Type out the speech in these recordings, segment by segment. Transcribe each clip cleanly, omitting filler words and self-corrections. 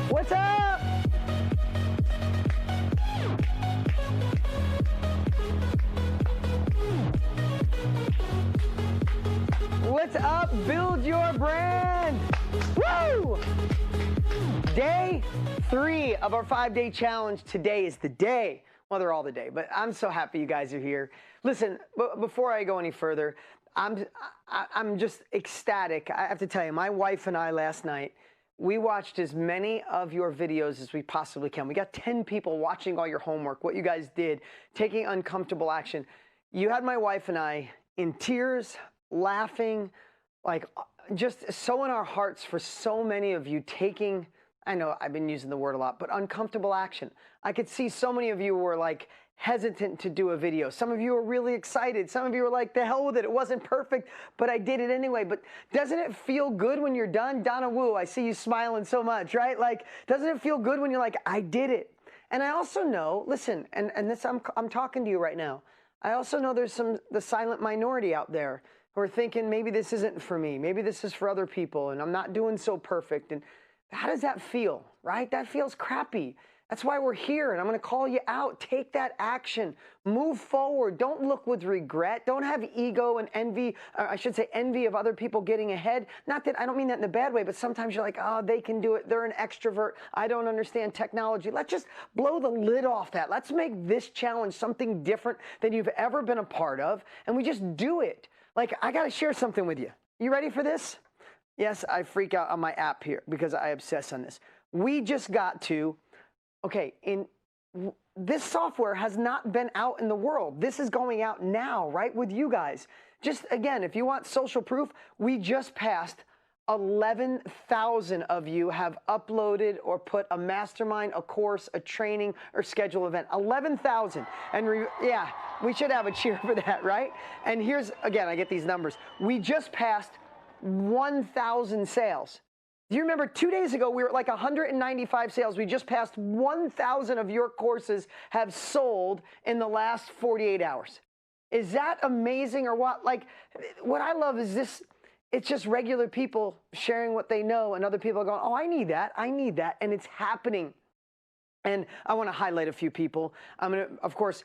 What's up? What's up? Build your brand. Woo! Day 3 of our 5-day challenge. Today is the day. Well, they're all the day, but I'm so happy you guys are here. Listen, before I go any further, I'm just ecstatic. I have to tell you, my wife and I last night, we watched as many of your videos as we possibly can. We got 10 people watching all your homework, what you guys did, taking uncomfortable action. You had my wife and I in tears, laughing, like just so in our hearts for so many of you taking, I know I've been using the word a lot, but uncomfortable action. I could see so many of you were like hesitant to do a video. Some of you are really excited. Some of you are like, the hell with it. It wasn't perfect, but I did it anyway. But doesn't it feel good when you're done? Donna Wu, I see you smiling so much, right? Like, doesn't it feel good when you're like, I did it? And I also know, listen, and this, I'm talking to you right now. I also know there's the silent minority out there who are thinking, maybe this isn't for me. Maybe this is for other people, and I'm not doing so perfect. And how does that feel, right? That feels crappy. That's why we're here, and I'm going to call you out. Take that action. Move forward. Don't look with regret. Don't have ego and envy, or I should say envy of other people getting ahead. Not that, I don't mean that in a bad way, but sometimes you're like, oh, they can do it. They're an extrovert. I don't understand technology. Let's just blow the lid off that. Let's make this challenge something different than you've ever been a part of, and we just do it. Like, I got to share something with you. You ready for this? Yes, I freak out on my app here because I obsess on this. We just got to, okay, this software has not been out in the world. This is going out now, right, with you guys. Just, again, if you want social proof, we just passed 11,000 of you have uploaded or put a mastermind, a course, a training, or scheduled event. 11,000. And yeah, we should have a cheer for that, right? And here's, again, I get these numbers. We just passed 1,000 sales. Do you remember 2 days ago, we were at like 195 sales. We just passed 1,000 of your courses have sold in the last 48 hours. Is that amazing or what? Like, what I love is this, it's just regular people sharing what they know and other people are going, oh, I need that, and it's happening. And I want to highlight a few people. I'm going to, of course,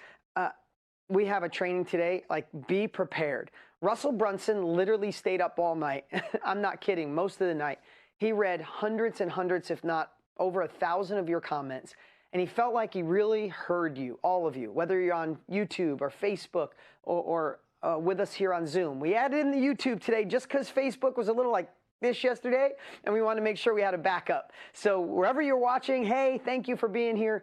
we have a training today, like be prepared. Russell Brunson literally stayed up all night. I'm not kidding, most of the night. He read hundreds and hundreds, if not over 1,000 of your comments, and he felt like he really heard you, all of you, whether you're on YouTube or Facebook or with us here on Zoom. We added in the YouTube today just because Facebook was a little like this yesterday, and we wanted to make sure we had a backup. So wherever you're watching, hey, thank you for being here.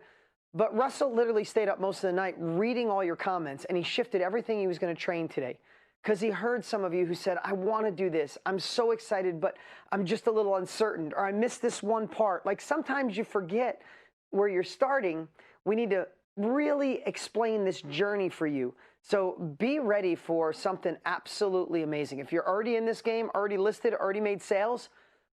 But Russell literally stayed up most of the night reading all your comments, and he shifted everything he was going to train today. Because he heard some of you who said, I want to do this. I'm so excited, but I'm just a little uncertain, or I missed this one part. Like sometimes you forget where you're starting. We need to really explain this journey for you. So be ready for something absolutely amazing. If you're already in this game, already listed, already made sales,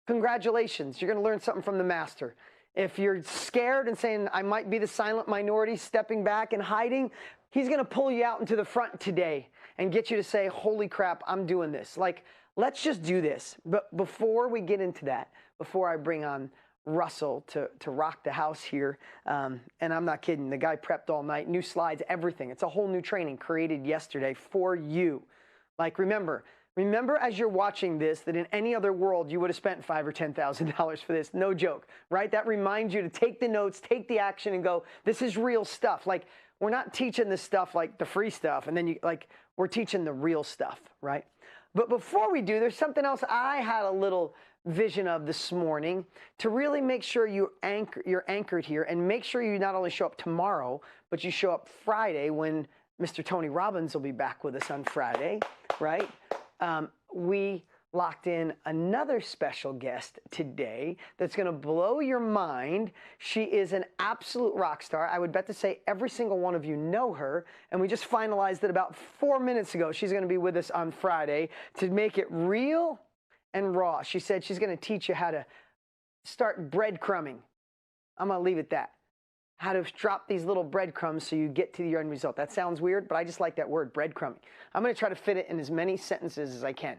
congratulations. You're going to learn something from the master. If you're scared and saying, I might be the silent minority stepping back and hiding, he's going to pull you out into the front today and get you to say, holy crap, I'm doing this. Like, let's just do this. But before we get into that, before I bring on Russell to rock the house here, and I'm not kidding, the guy prepped all night, new slides, everything. It's a whole new training created yesterday for you. Like, remember, Remember, as you're watching this, that in any other world, you would have spent $5,000 or $10,000 for this. No joke, right? That reminds you to take the notes, take the action, and go, this is real stuff. Like, we're not teaching this stuff like the free stuff, and then we're teaching the real stuff, right? But before we do, there's something else I had a little vision of this morning to really make sure you're anchored here and make sure you not only show up tomorrow, but you show up Friday when Mr. Tony Robbins will be back with us on Friday, right? We locked in another special guest today that's going to blow your mind. She is an absolute rock star. I would bet to say every single one of you know her, and we just finalized it about 4 minutes ago. She's going to be with us on Friday to make it real and raw. She said she's going to teach you how to start breadcrumbing. I'm going to leave it at that. How to drop these little breadcrumbs so you get to your end result. That sounds weird, but I just like that word, breadcrumbing. I'm going to try to fit it in as many sentences as I can.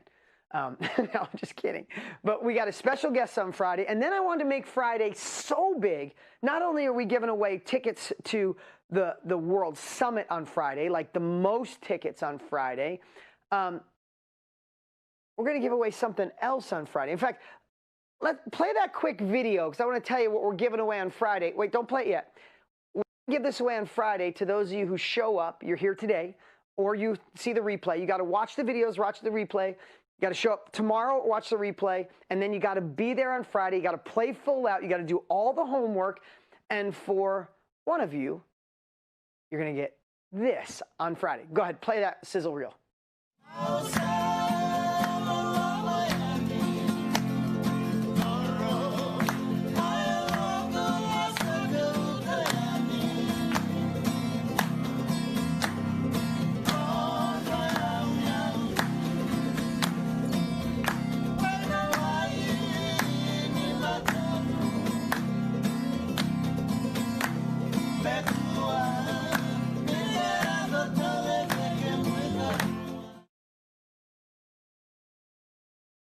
No, I'm just kidding. But we got a special guest on Friday, and then I wanted to make Friday so big. Not only are we giving away tickets to the World Summit on Friday, like the most tickets on Friday, we're going to give away something else on Friday. In fact, let's play that quick video because I want to tell you what we're giving away on Friday. Wait, don't play it yet. We're going to give this away on Friday to those of you who show up, you're here today, or you see the replay. You got to watch the videos, watch the replay. You got to show up tomorrow, watch the replay, and then you got to be there on Friday. You got to play full out. You got to do all the homework. And for one of you, you're going to get this on Friday. Go ahead, play that sizzle reel.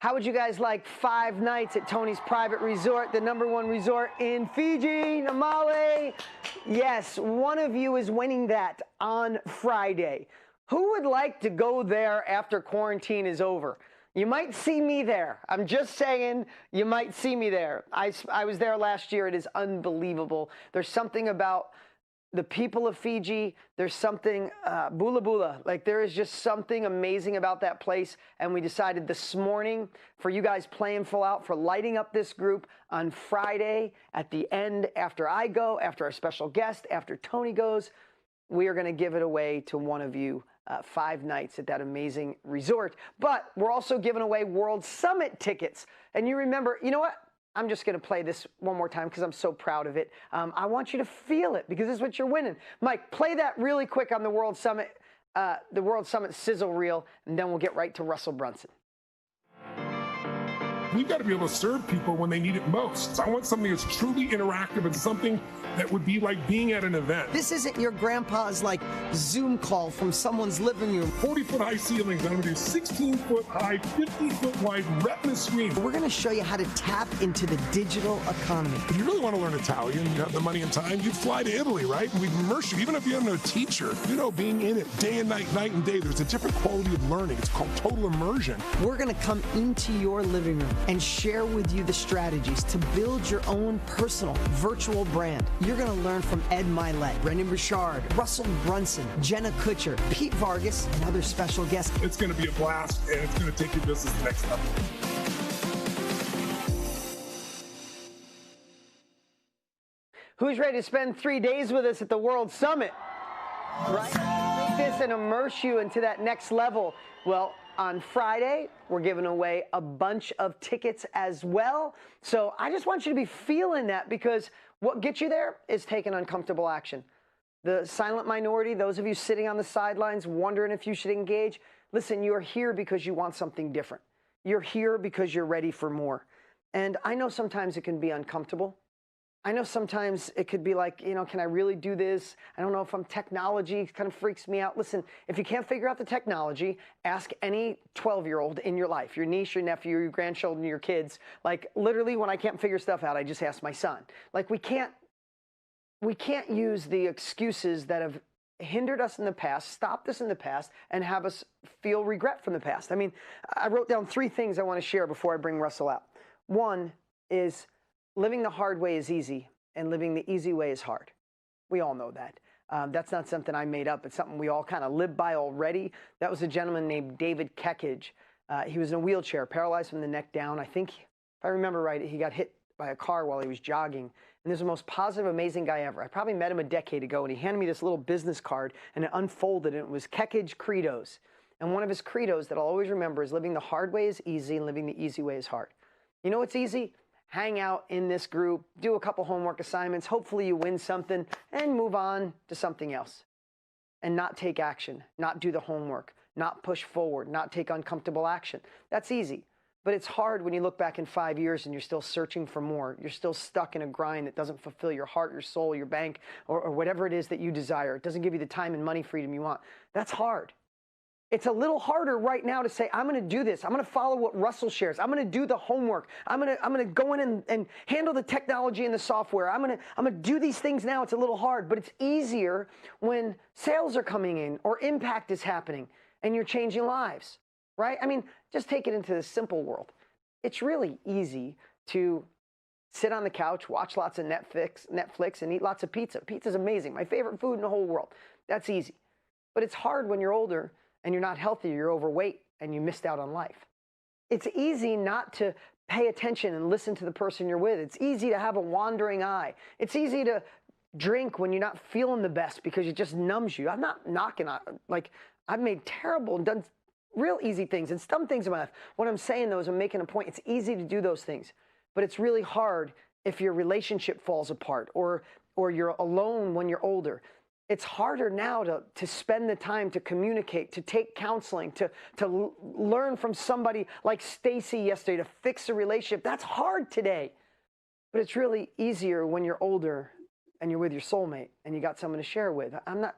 How would you guys like 5 nights at Tony's Private Resort, the #1 resort in Fiji, Namale? Yes, one of you is winning that on Friday. Who would like to go there after quarantine is over? You might see me there. I'm just saying, you might see me there. I was there last year. It is unbelievable. There's something about the people of Fiji, there's something, bula bula, like there is just something amazing about that place. And we decided this morning for you guys playing full out, for lighting up this group on Friday at the end, after I go, after our special guest, after Tony goes, we are going to give it away to one of you, 5 nights at that amazing resort. But we're also giving away World Summit tickets. And you remember, you know what? I'm just going to play this one more time because I'm so proud of it. I want you to feel it because this is what you're winning. Mike, play that really quick on the World Summit sizzle reel, and then we'll get right to Russell Brunson. We've got to be able to serve people when they need it most. So I want something that's truly interactive and something that would be like being at an event. This isn't your grandpa's like Zoom call from someone's living room. 40-foot high ceilings. I'm going to do 16-foot high, 50-foot wide retina screen. We're going to show you how to tap into the digital economy. If you really want to learn Italian, you have the money and time, you'd fly to Italy, right? We'd immerse you. Even if you have no teacher, you know, being in it day and night, night and day, there's a different quality of learning. It's called total immersion. We're going to come into your living room and share with you the strategies to build your own personal virtual brand. You're going to learn from Ed Milet, Brendan Burchard, Russell Brunson, Jenna Kutcher, Pete Vargas, and other special guests. It's going to be a blast, and it's going to take your business to the next level. Who's ready to spend 3 days with us at the World Summit? Right? Take this and immerse you into that next level. Well, on Friday, we're giving away a bunch of tickets as well. So I just want you to be feeling that because what gets you there is taking uncomfortable action. The silent minority, those of you sitting on the sidelines wondering if you should engage, listen, you're here because you want something different. You're here because you're ready for more. And I know sometimes it can be uncomfortable. I know sometimes it could be like, you know, can I really do this? I don't know if I'm technology, it kind of freaks me out. Listen, if you can't figure out the technology, ask any 12-year-old in your life, your niece, your nephew, your grandchildren, your kids. Like literally when I can't figure stuff out, I just ask my son. Like we can't use the excuses that have hindered us in the past, stopped us in the past, and have us feel regret from the past. I mean, I wrote down 3 things I want to share before I bring Russell out. One is living the hard way is easy, and living the easy way is hard. We all know that. That's not something I made up. It's something we all kind of live by already. That was a gentleman named David Kekage. He was in a wheelchair, paralyzed from the neck down. I think, if I remember right, he got hit by a car while he was jogging. And he's the most positive, amazing guy ever. I probably met him a decade ago, and he handed me this little business card, and it unfolded, and it was Kekage Credos. And one of his credos that I'll always remember is living the hard way is easy, and living the easy way is hard. You know what's easy? Hang out in this group, do a couple homework assignments, hopefully you win something, and move on to something else. And not take action, not do the homework, not push forward, not take uncomfortable action. That's easy. But it's hard when you look back in 5 years and you're still searching for more. You're still stuck in a grind that doesn't fulfill your heart, your soul, your bank, or whatever it is that you desire. It doesn't give you the time and money freedom you want. That's hard. It's a little harder right now to say, I'm going to do this. I'm going to follow what Russell shares. I'm going to do the homework. I'm going to go in and handle the technology and the software. I'm going to do these things now. It's a little hard, but it's easier when sales are coming in or impact is happening and you're changing lives, right? I mean, just take it into the simple world. It's really easy to sit on the couch, watch lots of Netflix, and eat lots of pizza. Pizza's amazing. My favorite food in the whole world. That's easy. But it's hard when you're older and you're not healthy, you're overweight, and you missed out on life. It's easy not to pay attention and listen to the person you're with. It's easy to have a wandering eye. It's easy to drink when you're not feeling the best because it just numbs you. I'm not knocking on, like, I've made terrible and done real easy things and some things in my life. What I'm saying, though, is I'm making a point. It's easy to do those things, but it's really hard if your relationship falls apart or you're alone when you're older. It's harder now to spend the time to communicate, to take counseling, to learn from somebody like Stacy yesterday, to fix a relationship. That's hard today. But it's really easier when you're older and you're with your soulmate and you got someone to share with. I'm not,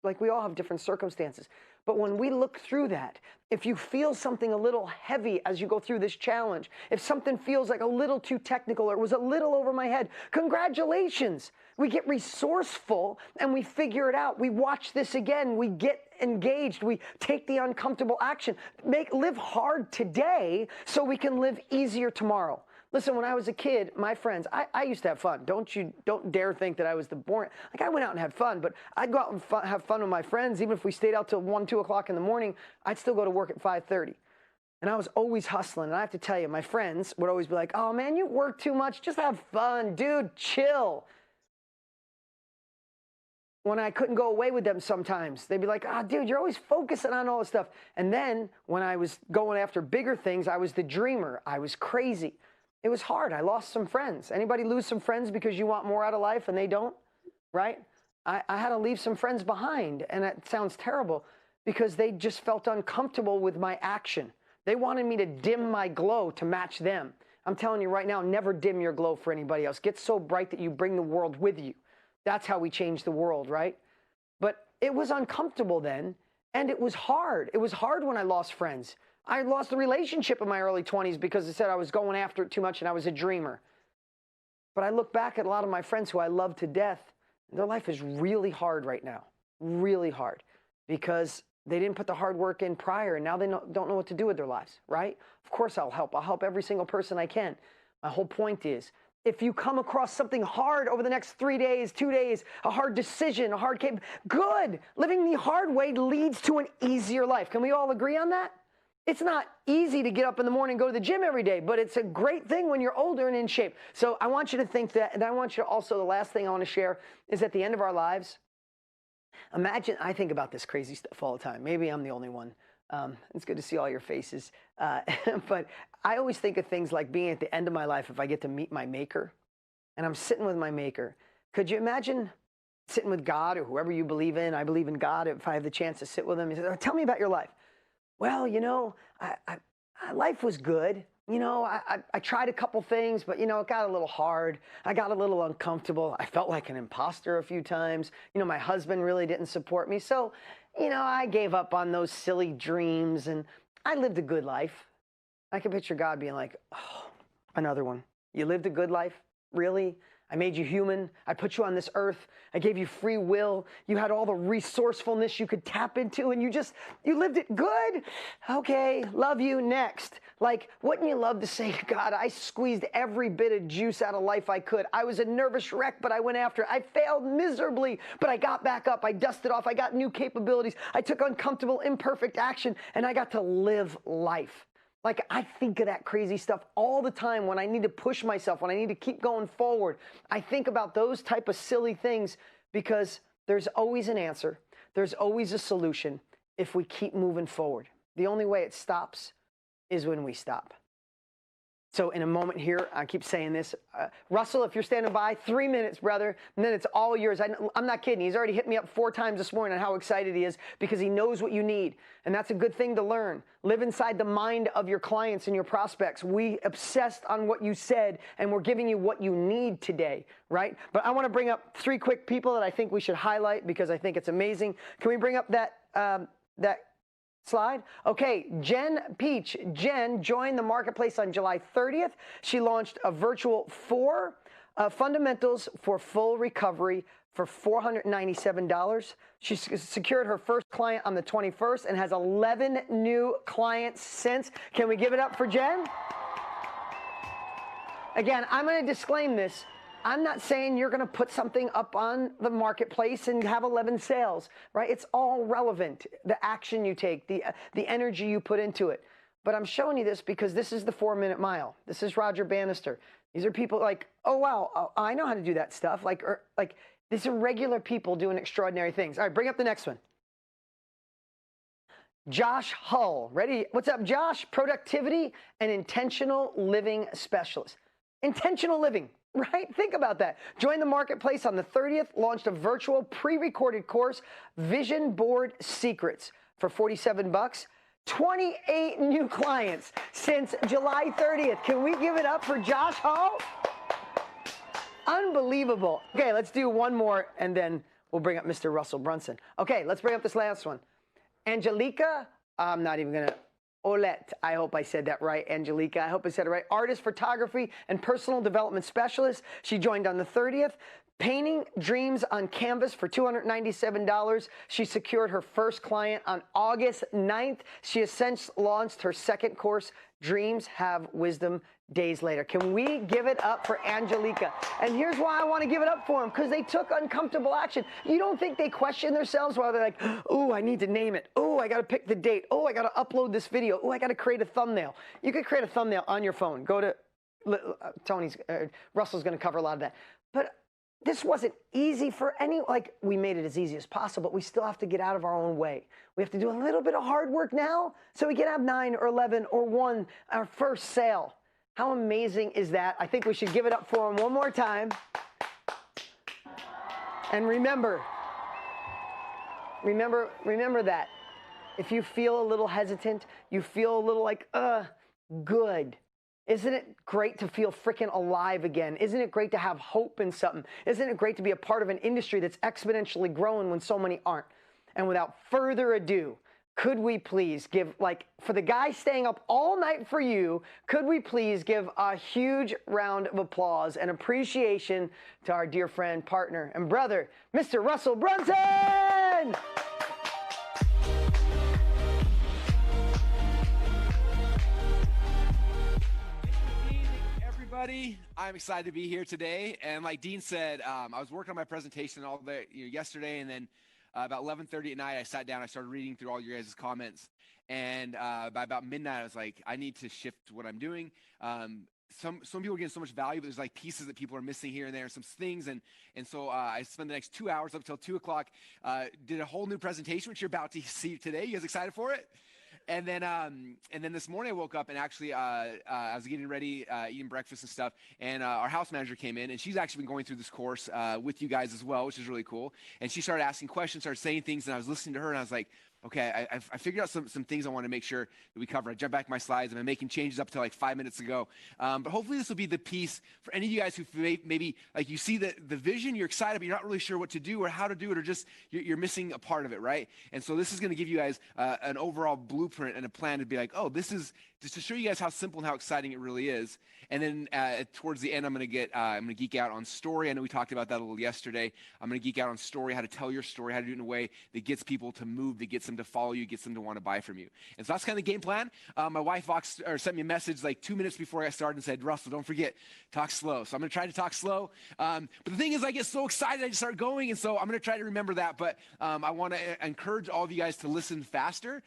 like, we all have different circumstances. But when we look through that, if you feel something a little heavy as you go through this challenge, if something feels like a little too technical or it was a little over my head, congratulations. We get resourceful and we figure it out. We watch this again. We get engaged. We take the uncomfortable action. Live hard today so we can live easier tomorrow. Listen, when I was a kid, my friends, I used to have fun. Don't dare think that I was the boring. Like, I went out and had fun, but I'd go out and have fun with my friends. Even if we stayed out till 1, 2 o'clock in the morning, I'd still go to work at 5:30. And I was always hustling. And I have to tell you, my friends would always be like, oh man, you work too much. Just have fun, dude, chill. When I couldn't go away with them sometimes, they'd be like, ah, dude, you're always focusing on all this stuff. And then when I was going after bigger things, I was the dreamer. I was crazy. It was hard. I lost some friends. Anybody lose some friends because you want more out of life and they don't, right? I had to leave some friends behind, and it sounds terrible because they just felt uncomfortable with my action. They wanted me to dim my glow to match them. I'm telling you right now, never dim your glow for anybody else. Get so bright that you bring the world with you. That's how we change the world, right? But it was uncomfortable then, and it was hard. It was hard when I lost friends. I lost a relationship in my early 20s because I said I was going after it too much and I was a dreamer. But I look back at a lot of my friends who I love to death, and their life is really hard right now, really hard, because they didn't put the hard work in prior, and now they don't know what to do with their lives, right? Of course I'll help. I'll help every single person I can. My whole point is, if you come across something hard over the next 3 days, 2 days, a hard decision, a hard case, good. Living the hard way leads to an easier life. Can we all agree on that? It's not easy to get up in the morning and go to the gym every day, but it's a great thing when you're older and in shape. So I want you to think that, and I want you to also, the last thing I want to share is at the end of our lives, imagine, I think about this crazy stuff all the time. Maybe I'm the only one. It's good to see all your faces. But I always think of things like being at the end of my life if I get to meet my maker, and I'm sitting with my maker. Could you imagine sitting with God or whoever you believe in? I believe in God. If I have the chance to sit with him, he says, oh, tell me about your life. Well, you know, life was good. You know, I tried a couple things, but, you know, it got a little hard. I got a little uncomfortable. I felt like an imposter a few times. You know, my husband really didn't support me. So, you know, I gave up on those silly dreams and I lived a good life. I can picture God being like, oh, another one. You lived a good life? Really? I made you human. I put you on this earth. I gave you free will. You had all the resourcefulness you could tap into, and you lived it good. Okay, love you, next. Like, wouldn't you love to say, God, I squeezed every bit of juice out of life I could. I was a nervous wreck, but I went after it. I failed miserably, but I got back up. I dusted off. I got new capabilities. I took uncomfortable, imperfect action, and I got to live life. Like, I think of that crazy stuff all the time when I need to push myself, when I need to keep going forward. I think about those type of silly things because there's always an answer. There's always a solution if we keep moving forward. The only way it stops is when we stop. So in a moment here, I keep saying this, Russell, if you're standing by, 3 minutes, brother, and then it's all yours. I'm not kidding. He's already hit me up 4 times this morning on how excited he is because he knows what you need. And that's a good thing to learn. Live inside the mind of your clients and your prospects. We obsessed on what you said, and we're giving you what you need today, right? But I want to bring up 3 quick people that I think we should highlight because I think it's amazing. Can we bring up that slide? Okay, Jen Peach. Jen joined the marketplace on July 30th. She launched a virtual 4 fundamentals for full recovery for $497. She secured her first client on the 21st and has 11 new clients since. Can we give it up for Jen? Again, I'm going to disclaim this. I'm not saying you're going to put something up on the marketplace and have 11 sales, right? It's all relevant, the action you take, the energy you put into it. But I'm showing you this because this is the 4-minute mile. This is Roger Bannister. These are people like, oh, wow, I know how to do that stuff. Like these are regular people doing extraordinary things. All right, bring up the next one. Josh Hull. Ready? What's up, Josh? Productivity and intentional living specialist. Intentional living. Right? Think about that. Joined the marketplace on the 30th, launched a virtual pre-recorded course, Vision Board Secrets, for $47. 28 new clients since July 30th. Can we give it up for Josh Hall? Unbelievable. Okay, let's do one more, and then we'll bring up Mr. Russell Brunson. Okay, let's bring up this last one. Angelica, I'm not even going to. Olette, I hope I said that right, Angelica. I hope I said it right. Artist, photography, and personal development specialist. She joined on the 30th. Painting dreams on canvas for $297. She secured her first client on August 9th. She has since launched her second course, Dreams Have Wisdom, days later. Can we give it up for Angelica? And here's why I want to give it up for them, because they took uncomfortable action. You don't think they question themselves while they're like, oh, I need to name it. Oh, I got to pick the date. Oh, I got to upload this video. Oh, I got to create a thumbnail. You could create a thumbnail on your phone. Go to Russell's going to cover a lot of that. But this wasn't easy for we made it as easy as possible, but we still have to get out of our own way. We have to do a little bit of hard work now so we can have 9 or 11 or 1, our first sale. How amazing is that? I think we should give it up for them one more time. And remember that. If you feel a little hesitant, you feel a little like, good. Isn't it great to feel freaking alive again? Isn't it great to have hope in something? Isn't it great to be a part of an industry that's exponentially growing when so many aren't? And without further ado, could we please give, for the guy staying up all night for you, could we please give a huge round of applause and appreciation to our dear friend, partner, and brother, Mr. Russell Brunson! I'm excited to be here today, and like Dean said, I was working on my presentation all day yesterday, and then about 11:30 at night, I sat down, I started reading through all your guys' comments, and by about midnight, I was like, I need to shift what I'm doing. Some people are getting so much value, but there's pieces that people are missing here and there, and some things, and so I spent the next 2 hours up till 2 o'clock, did a whole new presentation, which you're about to see today. You guys excited for it? And then this morning I woke up and actually I was getting ready, eating breakfast and stuff, and our house manager came in, and she's actually been going through this course with you guys as well, which is really cool. And she started asking questions, started saying things, and I was listening to her, and I was like, okay, I figured out some things I want to make sure that we cover. I jumped back my slides. I've been making changes up to like 5 minutes ago. But hopefully this will be the piece for any of you guys who maybe like you see the vision, you're excited, but you're not really sure what to do or how to do it, or just you're missing a part of it, right? And so this is going to give you guys an overall blueprint and a plan to be like, oh, this is just to show you guys how simple and how exciting it really is. And then towards the end, I'm going to geek out on story. I know we talked about that a little yesterday. I'm going to geek out on story, how to tell your story, how to do it in a way that gets people to move, that gets them to follow you, gets them to want to buy from you. And so that's kind of the game plan. My wife sent me a message like 2 minutes before I started and said, Russell, don't forget, talk slow. So I'm going to try to talk slow. But the thing is, I get so excited, I just start going. And so I'm going to try to remember that. But I want to encourage all of you guys to listen faster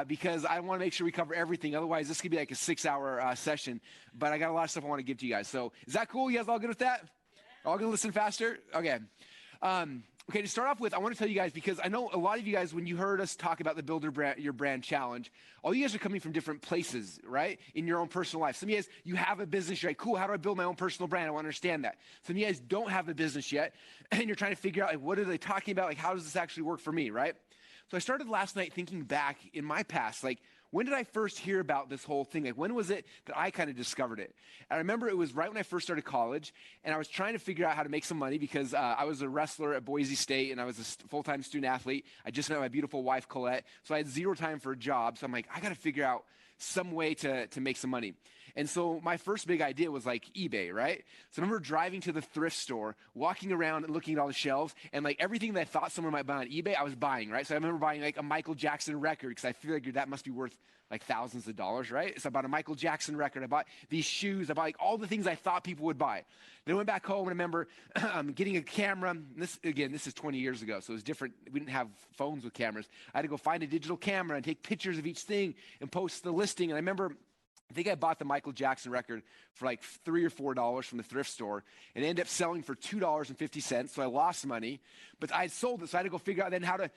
because I want to make sure we cover everything. Otherwise, this could be like a 6-hour session. But I got a lot of stuff I want to give to you guys. So is that cool? You guys all good with that? All going to listen faster? Okay. Okay, to start off with, I want to tell you guys, because I know a lot of you guys, when you heard us talk about the Build Your Brand Challenge, all you guys are coming from different places, right, in your own personal life. Some of you guys, you have a business, you're like, cool, how do I build my own personal brand? I want to understand that. Some of you guys don't have a business yet, and you're trying to figure out, like, what are they talking about? Like, how does this actually work for me, right? So I started last night thinking back in my past, like, when did I first hear about this whole thing? Like, when was it that I kind of discovered it? And I remember it was right when I first started college, and I was trying to figure out how to make some money because I was a wrestler at Boise State, and I was a full-time student athlete. I just met my beautiful wife, Colette, so I had zero time for a job. So I'm like, I got to figure out some way to make some money. And so my first big idea was like eBay, right? So I remember driving to the thrift store, walking around and looking at all the shelves, and like everything that I thought someone might buy on eBay, I was buying, right? So I remember buying like a Michael Jackson record because I figured that must be worth like thousands of dollars, right? So I bought a Michael Jackson record. I bought these shoes. I bought like all the things I thought people would buy. Then I went back home and I remember getting a camera. This is 20 years ago, so it was different. We didn't have phones with cameras. I had to go find a digital camera and take pictures of each thing and post the listing. And I remember, I think I bought the Michael Jackson record for like $3 or $4 from the thrift store, and it ended up selling for $2.50. So I lost money, but I had sold it. So I had to go figure out then how do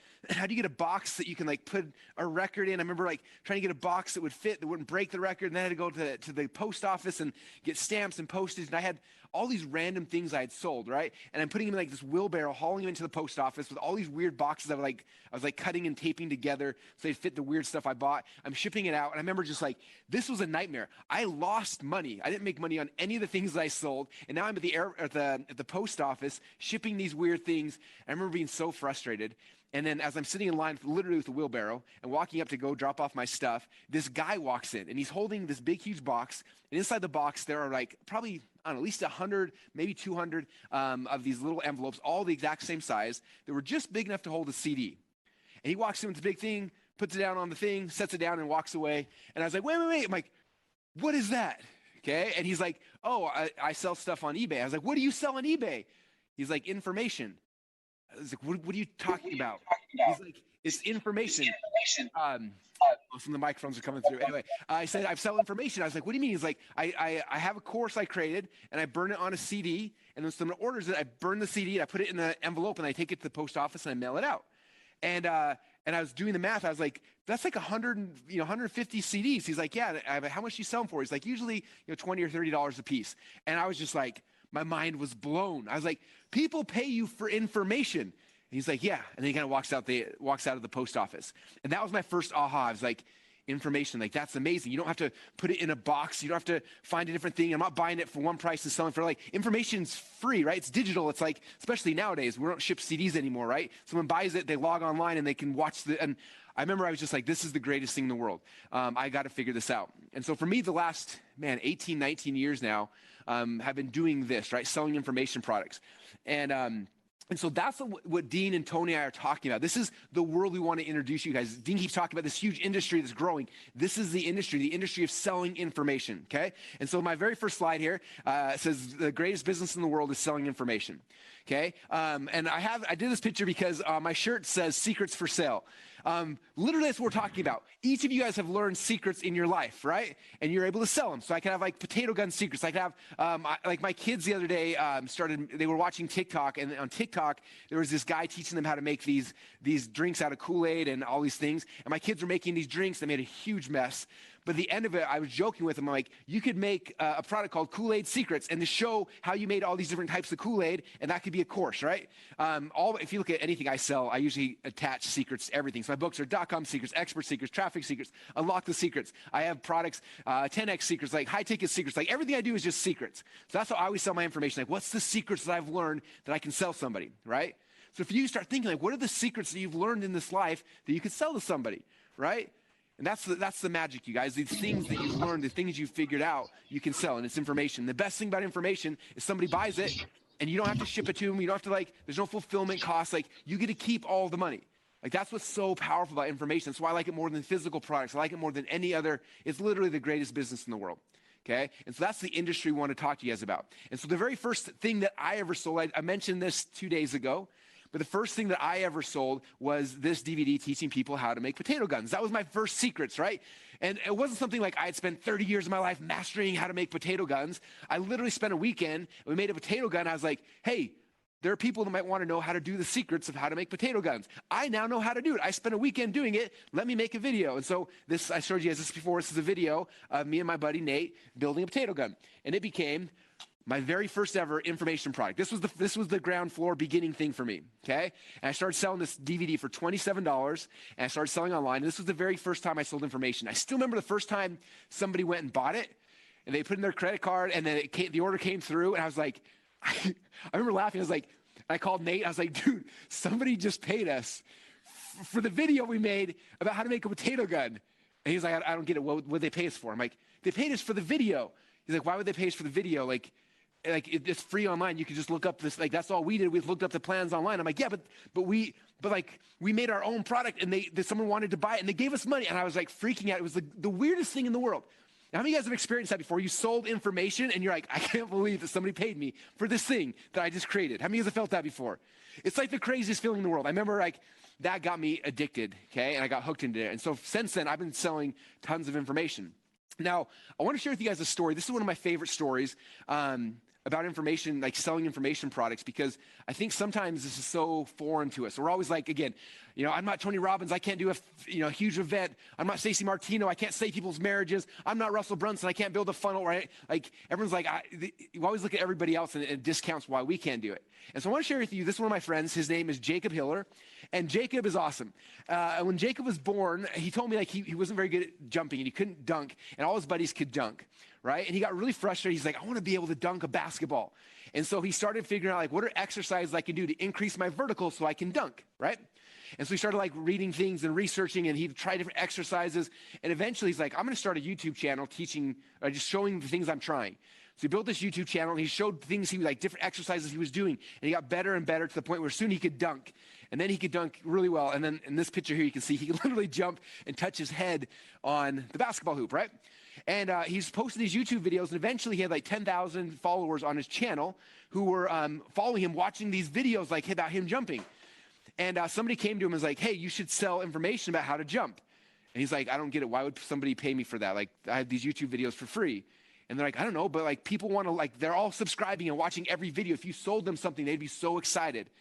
you get a box that you can like put a record in. I remember like trying to get a box that would fit, that wouldn't break the record. And then I had to go to the post office and get stamps and postage. And I had all these random things I had sold, right? And I'm putting them in like this wheelbarrow, hauling them into the post office with all these weird boxes I was like cutting and taping together so they'd fit the weird stuff I bought. I'm shipping it out, and I remember just like, this was a nightmare. I lost money. I didn't make money on any of the things that I sold, and now I'm at the post office shipping these weird things. I remember being so frustrated. And then as I'm sitting in line literally with a wheelbarrow and walking up to go drop off my stuff, this guy walks in, and he's holding this big, huge box. And inside the box, there are like probably, I don't know, at least 100, maybe 200 of these little envelopes, all the exact same size, that were just big enough to hold a CD. And he walks in with the big thing, puts it down on the thing, sets it down, and walks away. And I was like, wait. I'm like, what is that? Okay. And he's like, oh, I sell stuff on eBay. I was like, what do you sell on eBay? He's like, information. I was like, what are you talking about? He's like, it's information. Some of the microphones are coming through. Anyway, I said, I sell information. I was like, what do you mean? He's like, I have a course I created, and I burn it on a CD, and then someone orders it, I burn the CD, and I put it in an envelope, and I take it to the post office, and I mail it out. And I was doing the math. I was like, that's like 150 CDs. He's like, yeah. How much do you sell them for? He's like, usually, $20 or $30 a piece. And I was just like, my mind was blown. I was like, people pay you for information. And he's like, yeah. And then he kind of walks out of the post office. And that was my first aha. I was like, information, like that's amazing. You don't have to put it in a box. You don't have to find a different thing. I'm not buying it for one price and selling for like, information's free, right? It's digital. It's like, especially nowadays, we don't ship CDs anymore, right? Someone buys it, they log online and they can watch and I remember I was just like, this is the greatest thing in the world. I got to figure this out. And so for me, the last, 18, 19 years now, have been doing this, right? Selling information products. And so that's what Dean and Tony and I are talking about. This is the world we want to introduce you guys. Dean keeps talking about this huge industry that's growing. This is the industry of selling information, okay? And so my very first slide here says the greatest business in the world is selling information, okay? And I did this picture because my shirt says secrets for sale. Literally that's what we're talking about. Each of you guys have learned secrets in your life, right? And you're able to sell them. So I can have like potato gun secrets. I can have, like my kids the other day they were watching TikTok, and on TikTok, there was this guy teaching them how to make these drinks out of Kool-Aid and all these things. And my kids were making these drinks. They made a huge mess. But at the end of it, I was joking with him. I'm like, you could make a product called Kool-Aid Secrets and to show how you made all these different types of Kool-Aid, and that could be a course, right? If you look at anything I sell, I usually attach secrets to everything. So my books are .com secrets, expert secrets, traffic secrets, unlock the secrets. I have products, 10x secrets, like high ticket secrets. Like everything I do is just secrets. So that's how I always sell my information. Like, what's the secrets that I've learned that I can sell somebody, right? So if you start thinking, like, what are the secrets that you've learned in this life that you could sell to somebody, right? And that's the magic, you guys. These things that you've learned, the things you've figured out, you can sell, and it's information. The best thing about information is somebody buys it, and you don't have to ship it to them. You don't have to, like, there's no fulfillment costs. Like, you get to keep all the money. Like, that's what's so powerful about information. That's why I like it more than physical products. I like it more than any other. It's literally the greatest business in the world. Okay? And so that's the industry we want to talk to you guys about. And so the very first thing that I ever sold, I mentioned this 2 days ago, but the first thing that I ever sold was this DVD teaching people how to make potato guns. That was my first secrets, right? And it wasn't something like I had spent 30 years of my life mastering how to make potato guns. I literally spent a weekend, we made a potato gun. I was like, hey, there are people that might want to know how to do the secrets of how to make potato guns. I now know how to do it. I spent a weekend doing it. Let me make a video. And so this, I showed you guys this before. This is a video of me and my buddy Nate building a potato gun. And it became my very first ever information product. This was the ground floor beginning thing for me, okay? And I started selling this DVD for $27, and I started selling online. And this was the very first time I sold information. I still remember the first time somebody went and bought it, and they put in their credit card, and then the order came through, and I was like, I remember laughing. I was like, I called Nate. I was like, dude, somebody just paid us for the video we made about how to make a potato gun. And he's like, I don't get it. What would they pay us for? I'm like, they paid us for the video. He's like, why would they pay us for the video? Like it's free online. You can just look up this. Like, that's all we did. We looked up the plans online. I'm like, yeah, but we made our own product, and someone wanted to buy it, and they gave us money. And I was like freaking out. It was the weirdest thing in the world. Now, how many of you guys have experienced that before? You sold information, and you're like, I can't believe that somebody paid me for this thing that I just created. How many of you guys have felt that before? It's like the craziest feeling in the world. I remember, like, that got me addicted, okay? And I got hooked into it. And so since then, I've been selling tons of information. Now, I want to share with you guys a story. This is one of my favorite stories about information, like selling information products, because I think sometimes this is so foreign to us. We're always like, again, I'm not Tony Robbins. I can't do a huge event. I'm not Stacey Martino. I can't save people's marriages. I'm not Russell Brunson. I can't build a funnel, right? Like, everyone's like, you always look at everybody else and discounts why we can't do it. And so I want to share with you, this is one of my friends. His name is Jacob Hiller, and Jacob is awesome. When Jacob was born, he told me, like, he wasn't very good at jumping, and he couldn't dunk, and all his buddies could dunk, right? And he got really frustrated. He's like, I want to be able to dunk a basketball. And so he started figuring out, like, what are exercises I can do to increase my vertical so I can dunk, right? And so he started, like, reading things and researching, and he'd try different exercises. And eventually he's like, I'm going to start a YouTube channel teaching, just showing the things I'm trying. So he built this YouTube channel, and he showed things different exercises he was doing. And he got better and better to the point where soon he could dunk. And then he could dunk really well. And then in this picture here, you can see he could literally jump and touch his head on the basketball hoop, right? And he's posted these YouTube videos, and eventually he had like 10,000 followers on his channel who were following him, watching these videos like about him jumping. And somebody came to him and was like, hey, you should sell information about how to jump. And he's like, I don't get it. Why would somebody pay me for that? Like, I have these YouTube videos for free. And they're like, I don't know, but like people want to, like, they're all subscribing and watching every video. If you sold them something, they'd be so excited.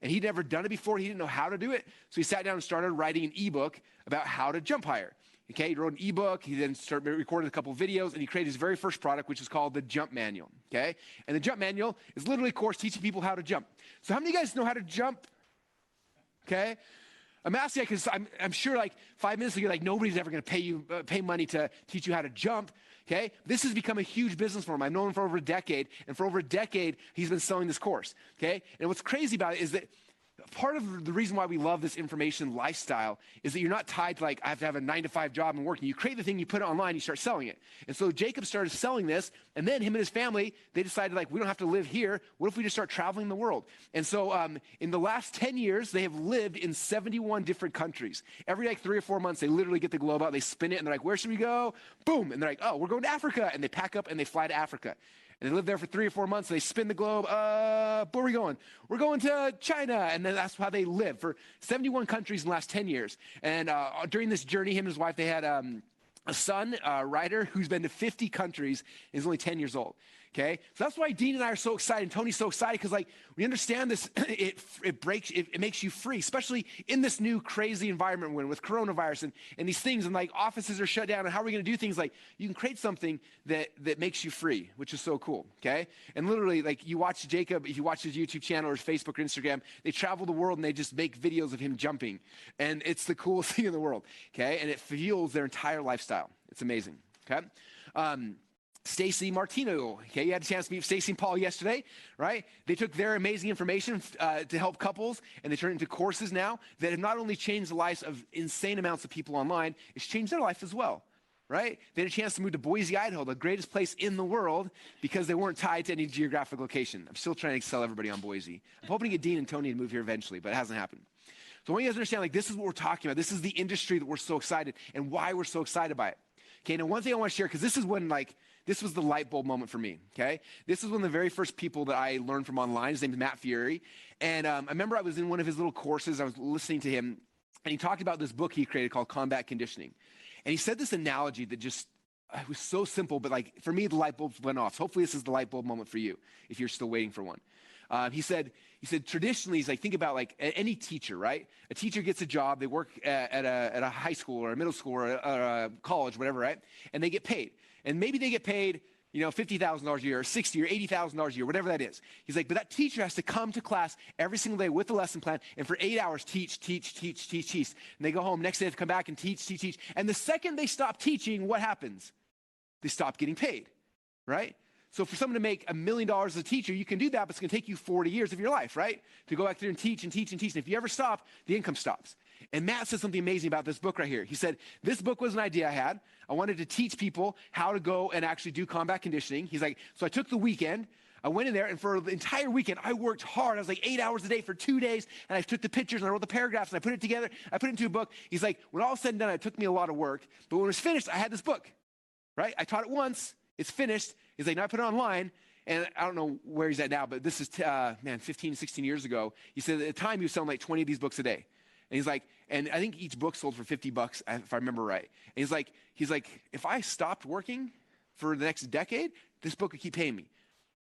And he'd never done it before. He didn't know how to do it. So he sat down and started writing an ebook about how to jump higher. Okay, he wrote an ebook. He then recorded a couple of videos, and he created his very first product, which is called the Jump Manual. Okay, and the Jump Manual is literally a course teaching people how to jump. So how many of you guys know how to jump? Okay, I'm asking because I'm sure like 5 minutes ago, like nobody's ever going to pay money to teach you how to jump. Okay, this has become a huge business for him. I've known him for over a decade, and for over a decade, he's been selling this course. Okay, and what's crazy about it is that part of the reason why we love this information lifestyle is that you're not tied to, like, I have to have a 9-to-5 job and working. You create the thing, you put it online, you start selling it. And so Jacob started selling this, and then him and his family, they decided, like, we don't have to live here. What if we just start traveling the world? And so in the last 10 years, they have lived in 71 different countries. Every, like, 3 or 4 months, they literally get the globe out, they spin it, and they're like, where should we go? Boom. And they're like, oh, we're going to Africa. And they pack up and they fly to Africa. And they live there for 3 or 4 months. And they spin the globe. Where are we going? We're going to China. And then that's how they live for 71 countries in the last 10 years. And during this journey, him and his wife, they had a son, Ryder, who's been to 50 countries and is only 10 years old. Okay, so that's why Dean and I are so excited, and Tony's so excited, because like we understand this, it makes you free, especially in this new crazy environment we're in with coronavirus and these things, and like offices are shut down, and how are we going to do things? Like you can create something that makes you free, which is so cool. Okay, and literally like you watch Jacob, if you watch his YouTube channel or his Facebook or Instagram, they travel the world and they just make videos of him jumping, and it's the coolest thing in the world. Okay, and it fuels their entire lifestyle. It's amazing. Okay. Stacy Martino, okay, you had a chance to meet Stacy and Paul yesterday, right? They took their amazing information to help couples, and they turned it into courses now that have not only changed the lives of insane amounts of people online, it's changed their life as well, right? They had a chance to move to Boise, Idaho, the greatest place in the world, because they weren't tied to any geographic location. I'm still trying to sell everybody on Boise. I'm hoping to get Dean and Tony to move here eventually, but it hasn't happened. So I want you guys to understand, like, this is what we're talking about. This is the industry that we're so excited and why we're so excited by it. Okay, now one thing I want to share, because this is when, like, this was the light bulb moment for me, okay? This is one of the very first people that I learned from online. His name is Matt Fury. And I remember I was in one of his little courses. I was listening to him, and he talked about this book he created called Combat Conditioning. And he said this analogy that just, it was so simple, but like for me, the light bulbs went off. So hopefully this is the light bulb moment for you, if you're still waiting for one. He said traditionally, he's like, think about like any teacher, right? A teacher gets a job, they work at a high school or a middle school or a college, whatever, right? And they get paid. And maybe they get paid, $50,000 a year or $60,000 or $80,000 a year, whatever that is. He's like, but that teacher has to come to class every single day with the lesson plan and for 8 hours teach. And they go home, next day they have to come back and teach. And the second they stop teaching, what happens? They stop getting paid, right? So for someone to make $1 million as a teacher, you can do that, but it's going to take you 40 years of your life, right? To go back there and teach. And if you ever stop, the income stops. And Matt said something amazing about this book right here. He said, this book was an idea I had. I wanted to teach people how to go and actually do combat conditioning. He's like, so I took the weekend. I went in there, and for the entire weekend, I worked hard. I was like 8 hours a day for 2 days, and I took the pictures, and I wrote the paragraphs, and I put it together. I put it into a book. He's like, when all said and done, it took me a lot of work. But when it was finished, I had this book, right? I taught it once. It's finished. He's like, now I put it online. And I don't know where he's at now, but this is, 15, 16 years ago. He said at the time he was selling like 20 of these books a day. And he's like, and I think each book sold for $50, if I remember right. And he's like, if I stopped working for the next decade, this book would keep paying me.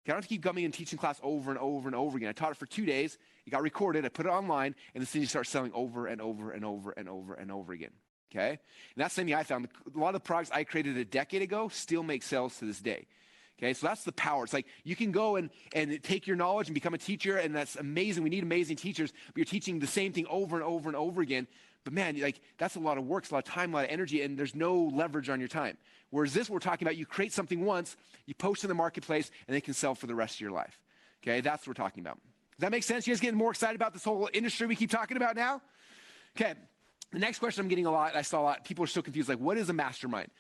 I don't have to keep coming and teaching class over and over and over again. I taught it for 2 days. It got recorded. I put it online, and this thing you start selling over and over and over and over and over again. Okay? And that's something I found. A lot of the products I created a decade ago still make sales to this day. Okay, so that's the power. It's like you can go and take your knowledge and become a teacher, and that's amazing. We need amazing teachers, but you're teaching the same thing over and over and over again. But man, like that's a lot of work, it's a lot of time, a lot of energy, and there's no leverage on your time. Whereas this, we're talking about you create something once, you post in the marketplace, and they can sell for the rest of your life. Okay, that's what we're talking about. Does that make sense? You guys getting more excited about this whole industry we keep talking about now? Okay, the next question I'm getting a lot, I saw a lot, people are so confused, like what is a mastermind?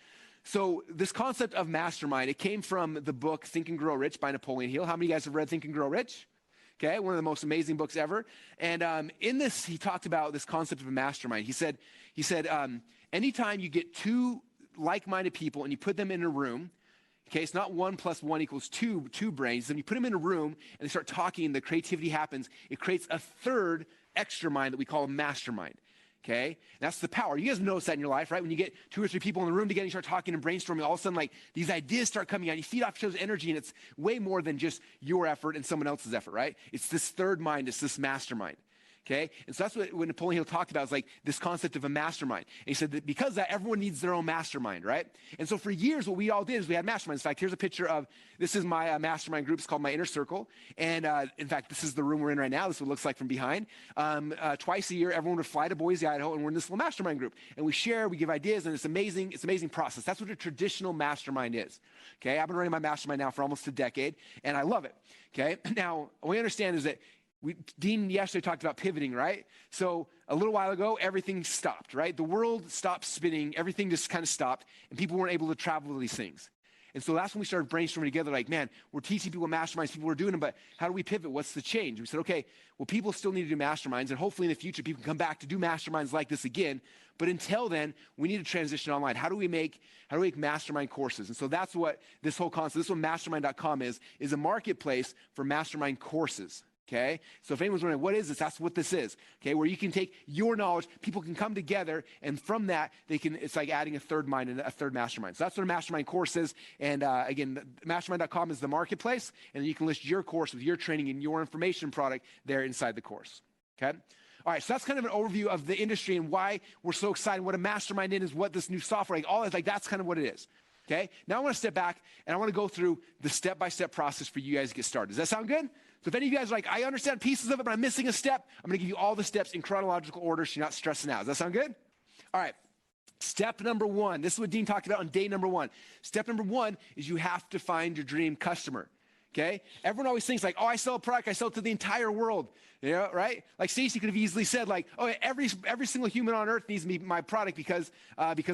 So this concept of mastermind, it came from the book Think and Grow Rich by Napoleon Hill. How many of you guys have read Think and Grow Rich? Okay, one of the most amazing books ever. And in this, he talked about this concept of a mastermind. He said, anytime you get two like-minded people and you put them in a room, okay, it's not 1 + 1 = two brains. Then you put them in a room and they start talking, the creativity happens. It creates a third extra mind that we call a mastermind. Okay, that's the power. You guys notice that in your life, right? When you get 2 or 3 people in the room together, you start talking and brainstorming, all of a sudden, like, these ideas start coming out. You feed off each other's energy, and it's way more than just your effort and someone else's effort, right? It's this third mind. It's this mastermind. Okay, and so that's what Napoleon Hill talked about, is like this concept of a mastermind. And he said that because of that, everyone needs their own mastermind, right? And so for years, what we all did is we had masterminds. In fact, here's a picture of, this is my mastermind group. It's called my Inner Circle. And in fact, this is the room we're in right now. This is what it looks like from behind. Twice a year, everyone would fly to Boise, Idaho, and we're in this little mastermind group. And we share, we give ideas, and it's amazing. It's an amazing process. That's what a traditional mastermind is. Okay, I've been running my mastermind now for almost a decade, and I love it. Okay, now, what we understand is that Dean yesterday talked about pivoting, right? So a little while ago, everything stopped, right? The world stopped spinning. Everything just kind of stopped, and people weren't able to travel to these things. And so that's when we started brainstorming together, like, man, we're teaching people masterminds, people are doing them, but how do we pivot? What's the change? We said, okay, well, people still need to do masterminds, and hopefully in the future, people can come back to do masterminds like this again. But until then, we need to transition online. How do we make mastermind courses? And so that's what this whole concept, this is what mastermind.com is a marketplace for mastermind courses. Okay, so if anyone's wondering, what is this? That's what this is. Okay, where you can take your knowledge, people can come together, and from that, it's like adding a third mind and a third mastermind. So that's what a mastermind course is. And again, mastermind.com is the marketplace, and then you can list your course with your training and your information product there inside the course. Okay. All right, so that's kind of an overview of the industry and why we're so excited. What a mastermind is, what this new software, all is like, that's kind of what it is. Okay, now I want to step back and I want to go through the step-by-step process for you guys to get started. Does that sound good? So if any of you guys are like, I understand pieces of it, but I'm missing a step, I'm going to give you all the steps in chronological order so you're not stressing out. Does that sound good? All right. Step number one. This is what Dean talked about on day number one. Step number one is you have to find your dream customer. Okay? Everyone always thinks like, oh, I sell a product, I sell it to the entire world. You know, right? Like Stacey could have easily said like, oh, every single human on earth needs to be my product because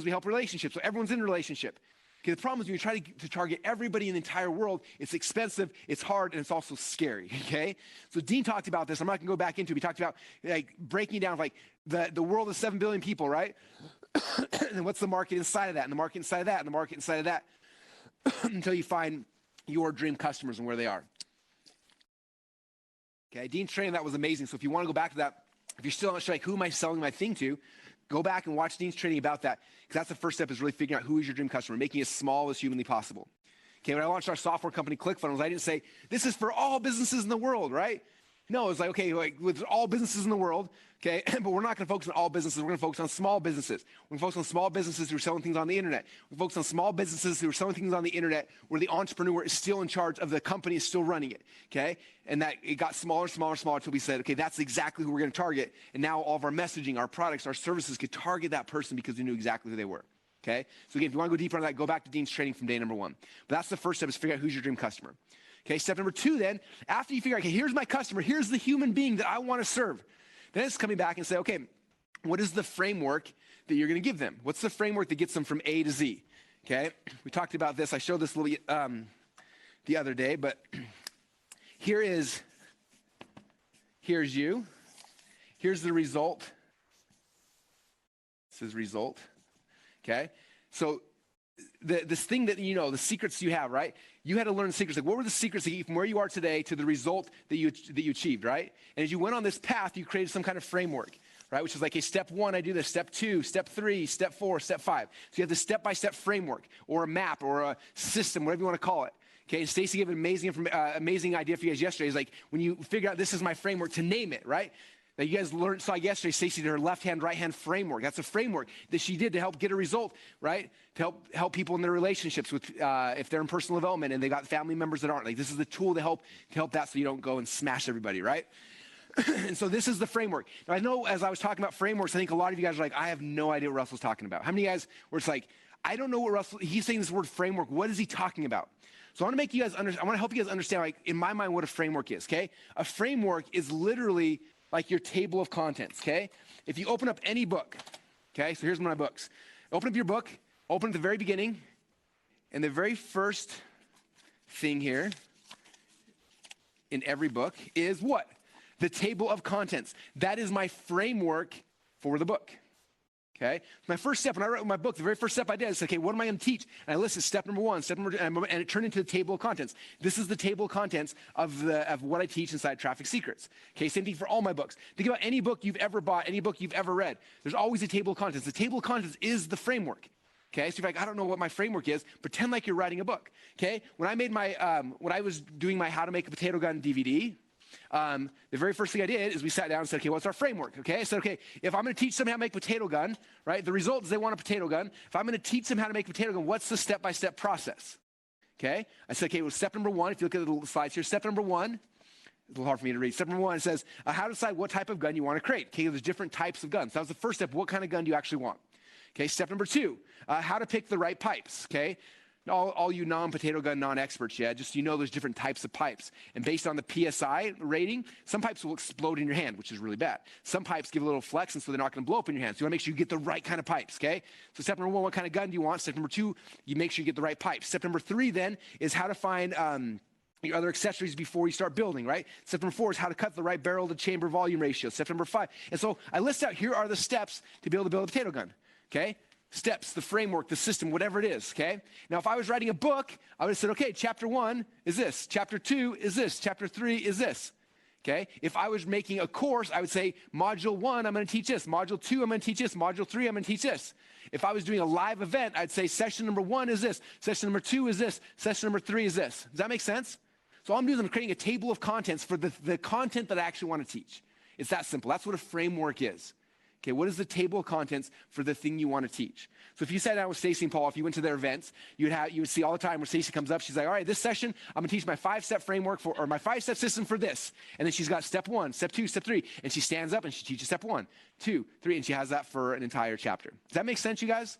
we help relationships. So everyone's in a relationship. Okay, the problem is when you try to target everybody in the entire world, it's expensive, it's hard, and it's also scary, okay? So Dean talked about this. I'm not going to go back into it. He talked about like breaking it down like the world is 7 billion people, right? And what's the market inside of that, and the market inside of that, and the market inside of that, until you find your dream customers and where they are. Okay, Dean's training, that was amazing. So if you want to go back to that, if you're still not sure, like, who am I selling my thing to? Go back and watch Dean's training about that, because that's the first step, is really figuring out who is your dream customer, making it as small as humanly possible. Okay, when I launched our software company, ClickFunnels, I didn't say, this is for all businesses in the world, right? No, it's like, okay, like with all businesses in the world, okay, but we're not going to focus on all businesses. We're going to focus on small businesses. We're going to focus on small businesses who are selling things on the internet. We focus on small businesses who are selling things on the internet where the entrepreneur is still in charge of the company, is still running it, okay? And that it got smaller, smaller, smaller until we said, okay, that's exactly who we're going to target. And now all of our messaging, our products, our services could target that person because we knew exactly who they were, okay? So again, if you want to go deeper on that, go back to Dean's training from day number one. But that's the first step, is figure out who's your dream customer. Okay, step number two then, after you figure out, okay, here's my customer, here's the human being that I want to serve, then it's coming back and say, okay, what is the framework that you're going to give them? What's the framework that gets them from A to Z? Okay, we talked about this. I showed this a little the other day, but here's you. Here's the result. This is result. Okay, so this thing that you know, the secrets you have, right? You had to learn the secrets. Like, what were the secrets that get you from where you are today to the result that you achieved, right? And as you went on this path, you created some kind of framework, right? Which is like, hey, step one, I do this. Step two, step three, step four, step five. So you have this step-by-step framework, or a map, or a system, whatever you want to call it. Okay, and Stacey gave an amazing idea for you guys yesterday. It's like, when you figure out this is my framework, to name it, right? That you guys saw yesterday, Stacey did her left-hand, right-hand framework. That's a framework that she did to help get a result, right? To help people in their relationships with, if they're in personal development and they got family members that aren't. Like, this is the tool to help that, so you don't go and smash everybody, right? And so this is the framework. Now, I know as I was talking about frameworks, I think a lot of you guys are like, I have no idea what Russell's talking about. How many of you guys where it's like, I don't know what he's saying this word framework. What is he talking about? So I want to make you guys understand. I want to help you guys understand, like, in my mind, what a framework is, okay? A framework is literally like your table of contents, okay? If you open up any book, okay? So here's one of my books. Open up your book, open at the very beginning, and the very first thing here in every book is what? The table of contents. That is my framework for the book, okay? My first step, when I wrote my book, the very first step I did is, okay, what am I going to teach? And I listed step number one, step number two, and it turned into the table of contents. This is the table of contents of what I teach inside Traffic Secrets. Okay, same thing for all my books. Think about any book you've ever bought, any book you've ever read. There's always a table of contents. The table of contents is the framework. Okay, so if you're like, I don't know what my framework is, pretend like you're writing a book. Okay, when I made my, when I was doing my How to Make a Potato Gun DVD, the very first thing I did is we sat down and said, okay, what's our framework? Okay, I said, okay, if I'm going to teach them how to make a potato gun, right, the result is they want a potato gun. If I'm going to teach them how to make a potato gun, what's the step-by-step process? Okay, I said, okay, well, step number one, if you look at the slides here, step number one, it's a little hard for me to read. Step number one, it says, how to decide what type of gun you want to create. Okay, there's different types of guns. That was the first step. What kind of gun do you actually want? Okay, step number two, how to pick the right pipes, okay? All you non-potato gun non-experts, yeah, just you know there's different types of pipes. And based on the PSI rating, some pipes will explode in your hand, which is really bad. Some pipes give a little flex, and so they're not going to blow up in your hand. So you want to make sure you get the right kind of pipes, okay? So step number one, what kind of gun do you want? Step number two, you make sure you get the right pipes. Step number three then is how to find your other accessories before you start building, right? Step number four is how to cut the right barrel to chamber volume ratio. Step number five. And so I list out, here are the steps to be able to build a potato gun, okay? Steps, the framework, the system, whatever it is, okay? Now, if I was writing a book, I would have said, okay, chapter one is this. Chapter two is this. Chapter three is this. Okay, if I was making a course, I would say module 1, I'm going to teach this. Module 2, I'm going to teach this. Module 3, I'm going to teach this. If I was doing a live event, I'd say session number 1 is this. Session number 2 is this. Session number 3 is this. Does that make sense? So all I'm doing is I'm creating a table of contents for the content that I actually want to teach. It's that simple. That's what a framework is. Okay, what is the table of contents for the thing you want to teach? So if you sat down with Stacy and Paul, if you went to their events, you would see all the time where Stacy comes up, she's like, all right, this session, I'm gonna teach my 5-step framework or my 5-step system for this. And then she's got step 1, step 2, step 3, and she stands up and she teaches step 1, 2, 3, and she has that for an entire chapter. Does that make sense, you guys?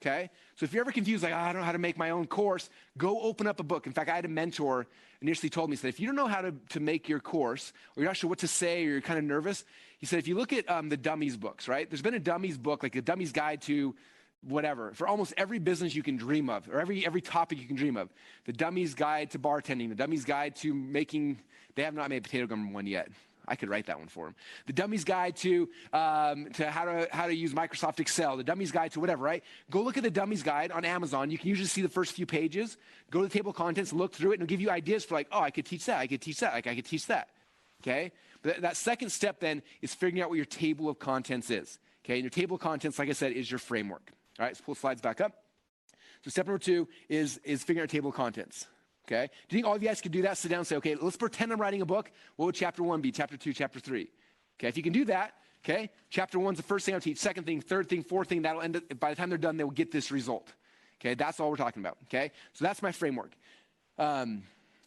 Okay, so if you're ever confused, like, I don't know how to make my own course, go open up a book. In fact, I had a mentor initially told me, he said, if you don't know how to make your course, or you're not sure what to say, or you're kind of nervous, he said, if you look at the Dummies books, right? There's been a Dummies book, like a Dummies Guide to whatever, for almost every business you can dream of, or every topic you can dream of. The Dummies Guide to bartending, the Dummies Guide to making, they have not made potato gum one yet. I could write that one for him. The Dummies Guide to how to use Microsoft Excel, the Dummies Guide to whatever, right? Go look at the Dummies Guide on Amazon. You can usually see the first few pages. Go to the table of contents, look through it, and it'll give you ideas for like, oh, I could teach that, I could teach that, like I could teach that, okay? But that second step then is figuring out what your table of contents is, okay? And your table of contents, like I said, is your framework. All right, let's pull slides back up. So step number 2 is figuring out table of contents. Okay? Do you think all of you guys could do that? Sit down and say, okay, let's pretend I'm writing a book. What would chapter 1 be? Chapter 2, chapter 3. Okay, if you can do that, okay, chapter 1's the first thing I'll teach, second thing, third thing, fourth thing, that'll end up, by the time they're done, they will get this result. Okay, that's all we're talking about. Okay, so that's my framework. All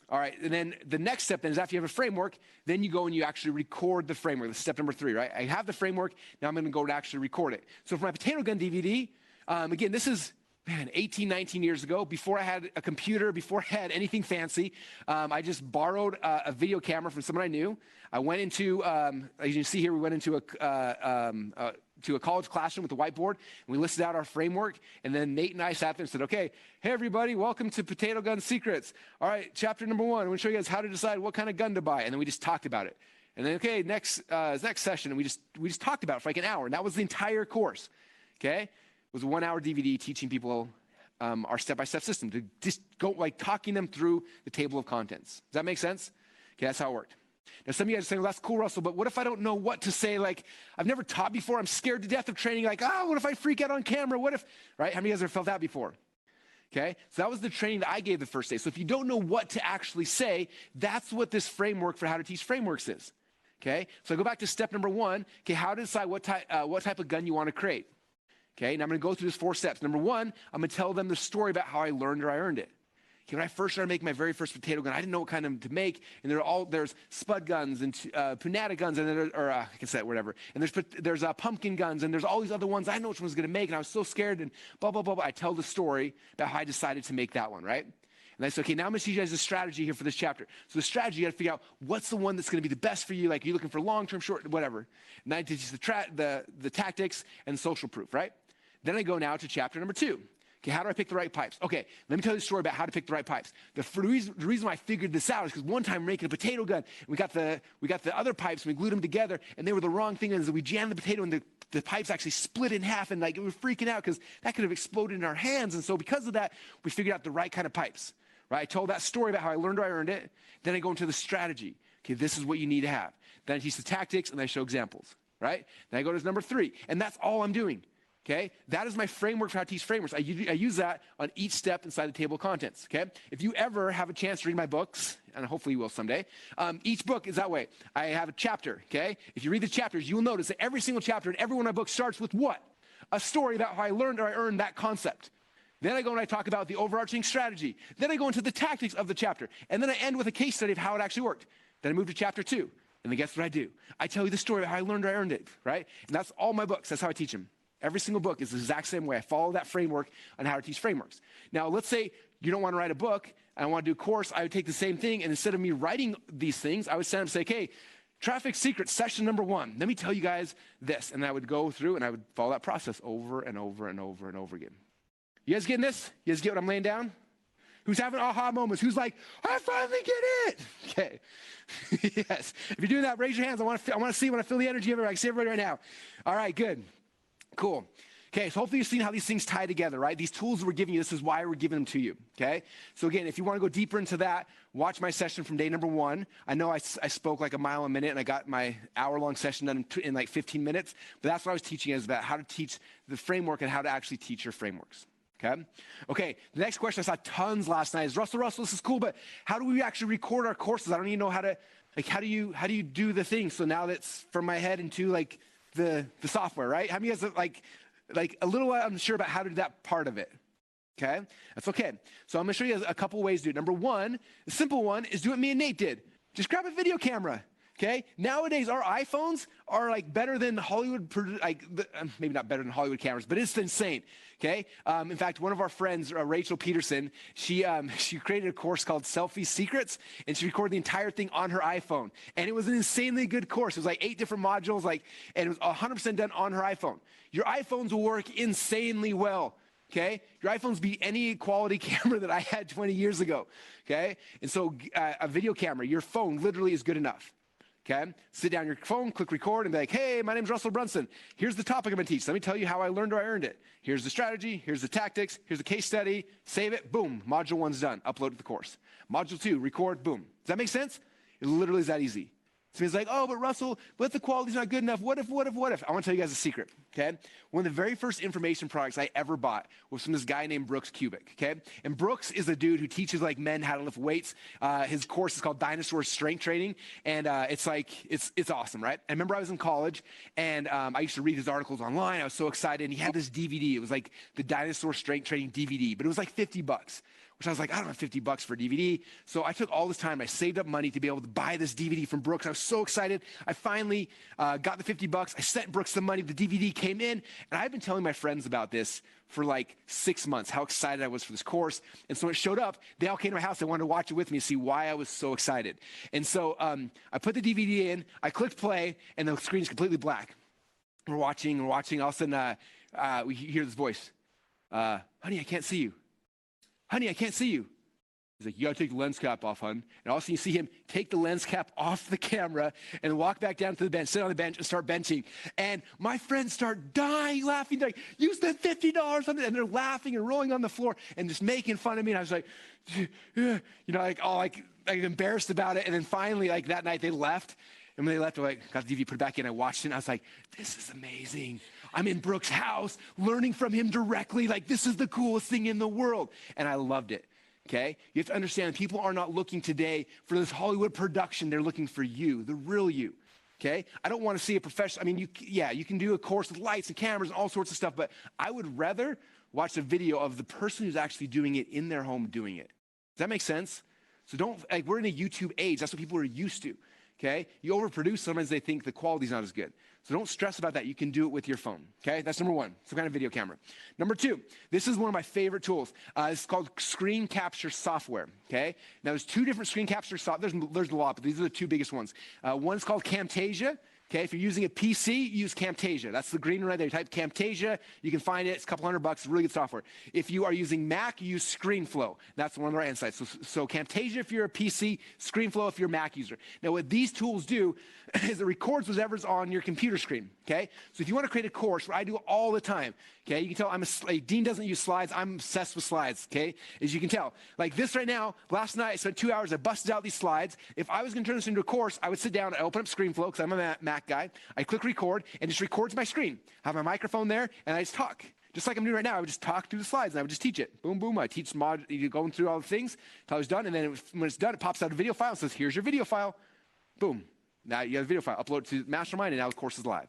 right, and then the next step then is after you have a framework, then you go and you actually record the framework. That's step number 3, right? I have the framework, now I'm going to go and actually record it. So for my Potato Gun DVD, again, this is, 18, 19 years ago, before I had a computer, before I had anything fancy, I just borrowed a video camera from someone I knew. I went into, as you can see here, we went into to a college classroom with a whiteboard, and we listed out our framework, and then Nate and I sat there and said, okay, hey everybody, welcome to Potato Gun Secrets. All right, chapter number 1, I'm gonna show you guys how to decide what kind of gun to buy, and then we just talked about it. And then, okay, next session, and we just talked about it for like an hour, and that was the entire course, okay? It was a 1-hour DVD teaching people our step-by-step system, to just go like talking them through the table of contents. Does that make sense? Okay, that's how it worked. Now, some of you guys are saying, well, that's cool, Russell, but what if I don't know what to say? Like, I've never taught before. I'm scared to death of training. Like, what if I freak out on camera? What if, right? How many of you guys have felt that before? Okay, so that was the training that I gave the first day. So if you don't know what to actually say, that's what this framework for how to teach frameworks is. Okay, so I go back to step number 1. Okay, how to decide what type of gun you want to create. Okay, and I'm going to go through these 4 steps. Number 1, I'm going to tell them the story about how I learned or I earned it. Okay, when I first started making my very first potato gun, I didn't know what kind of to make, and there's spud guns and punata guns, and I can say it, whatever. And there's pumpkin guns, and there's all these other ones. I didn't know which one I was going to make, and I was so scared, and blah, blah, blah, blah. I tell the story about how I decided to make that one, right? And I said, okay, now I'm going to teach you guys a strategy here for this chapter. So the strategy, you got to figure out what's the one that's going to be the best for you. Like, you're looking for long-term, short, whatever. And then I teach you the tactics and social proof, right? Then I go now to chapter number 2. Okay, how do I pick the right pipes? Okay, let me tell you a story about how to pick the right pipes. The reason why I figured this out is because one time we're making a potato gun, and we got the other pipes, and we glued them together, and they were the wrong thing, and we jammed the potato, and the pipes actually split in half, and like we were freaking out because that could have exploded in our hands. And so because of that, we figured out the right kind of pipes. Right? I told that story about how I learned or I earned it. Then I go into the strategy. Okay, this is what you need to have. Then I teach the tactics, and I show examples. Right? Then I go to number 3, and that's all I'm doing. Okay, that is my framework for how to teach frameworks. I use that on each step inside the table of contents. Okay, if you ever have a chance to read my books, and hopefully you will someday, each book is that way. I have a chapter. Okay, if you read the chapters, you will notice that every single chapter in every one of my books starts with what? A story about how I learned or I earned that concept. Then I go and I talk about the overarching strategy. Then I go into the tactics of the chapter, and then I end with a case study of how it actually worked. Then I move to chapter 2, and then guess what I do? I tell you the story of how I learned or I earned it. Right, and that's all my books. That's how I teach them. Every single book is the exact same way. I follow that framework on how to teach frameworks. Now, let's say you don't want to write a book, and I want to do a course. I would take the same thing, and instead of me writing these things, I would send them and say, okay, traffic secrets, session number 1. Let me tell you guys this. And I would go through, and I would follow that process over and over and over and over again. You guys getting this? You guys get what I'm laying down? Who's having aha moments? Who's like, I finally get it? Okay. Yes. If you're doing that, raise your hands. I want to see when I feel the energy of it. I can see everybody right now. All right, good. Cool. Okay, so hopefully you've seen how these things tie together, right? These tools we're giving you, this is why we're giving them to you, okay? So again, if you want to go deeper into that, watch my session from day number 1. I know I spoke like a mile a minute, and I got my hour-long session done in like 15 minutes, but that's what I was teaching is about how to teach the framework and how to actually teach your frameworks, okay? Okay, the next question I saw tons last night is, Russell, this is cool, but how do we actually record our courses? I don't even know how to, like, how do you do the thing? So now that's from my head into like the software, right? How many of you guys like a little unsure about how to do that part of it? Okay, that's okay. So I'm gonna show you a couple ways to do it. Number 1, the simple one is do what me and Nate did. Just grab a video camera. Okay, nowadays our iPhones are like better than Hollywood, maybe not better than Hollywood cameras, but it's insane. Okay, in fact, one of our friends, Rachel Peterson, she created a course called Selfie Secrets, and she recorded the entire thing on her iPhone, and it was an insanely good course. It was like 8 different modules, and it was 100% done on her iPhone. Your iPhones will work insanely well. Okay, your iPhones beat any quality camera that I had 20 years ago. Okay, and so a video camera, your phone literally is good enough. Okay, sit down your phone, click record, and be like, hey, my name's Russell Brunson. Here's the topic I'm gonna teach. Let me tell you how I learned or I earned it. Here's the strategy, here's the tactics, here's the case study, save it, boom, module 1's done, upload to the course. Module 2, record, boom. Does that make sense? It literally is that easy. So he's like, oh, but Russell, but the quality's not good enough. What if? I want to tell you guys a secret, okay? One of the very first information products I ever bought was from this guy named Brooks Kubik, okay? And Brooks is a dude who teaches like men how to lift weights. His course is called Dinosaur Strength Training, and it's awesome, right? I remember I was in college, and I used to read his articles online. I was so excited, and he had this DVD. It was like the Dinosaur Strength Training DVD, but it was like $50. Which I was like, I don't have $50 for a DVD. So I took all this time. I saved up money to be able to buy this DVD from Brooks. I was so excited. I finally got the $50. I sent Brooks the money. The DVD came in. And I've been telling my friends about this for like 6 months, how excited I was for this course. And so when it showed up, they all came to my house. They wanted to watch it with me and see why I was so excited. And so I put the DVD in. I clicked play, and the screen is completely black. We're watching. All of a sudden, we hear this voice. Honey, I can't see you. Honey, I can't see you. He's like, you gotta take the lens cap off, hon. And all of a sudden you see him take the lens cap off the camera and walk back down to the bench, sit on the bench and start benching. And my friends start dying, laughing, like, you spent $50 on it. And they're laughing and rolling on the floor and just making fun of me. And I was like, embarrassed about it. And then finally, like that night they left. And when they left, I got the DVD, put it back in, I watched it, and I was like, this is amazing. I'm in Brooks' house, learning from him directly, like this is the coolest thing in the world. And I loved it, okay? You have to understand, people are not looking today for this Hollywood production. They're looking for you, the real you, okay? I don't want to see a professional, I mean, you can do a course with lights and cameras and all sorts of stuff, but I would rather watch a video of the person who's actually doing it in their home doing it. Does that make sense? So we're in a YouTube age. That's what people are used to. Okay? You overproduce, sometimes they think the quality's not as good. So don't stress about that. You can do it with your phone. Okay? That's number 1, some kind of video camera. Number 2, this is one of my favorite tools. It's called screen capture software. Okay? Now there's 2 different screen capture software. There's a lot, but these are the 2 biggest ones. One's called Camtasia. Okay, if you're using a PC, use Camtasia. That's the green one right there. You type Camtasia, you can find it. It's a couple $100. It's really good software. If you are using Mac, use ScreenFlow. That's the one on the right-hand side. So Camtasia if you're a PC, ScreenFlow if you're a Mac user. Now, what these tools do is it records whatever's on your computer screen. Okay, so if you want to create a course, what I do all the time. Okay, you can tell Dean doesn't use slides. I'm obsessed with slides. Okay, as you can tell, like this right now. Last night I spent 2 hours. I busted out these slides. If I was going to turn this into a course, I would sit down. I open up ScreenFlow because I'm a Mac guy. I click record and it just records my screen. I have my microphone there and I just talk. Just like I'm doing right now, I would just talk through the slides and I would just teach it. Boom, boom. I teach going through all the things until I was done. And then when it's done, it pops out a video file and says, here's your video file. Boom. Now you have a video file. Upload it to Mastermind and now the course is live.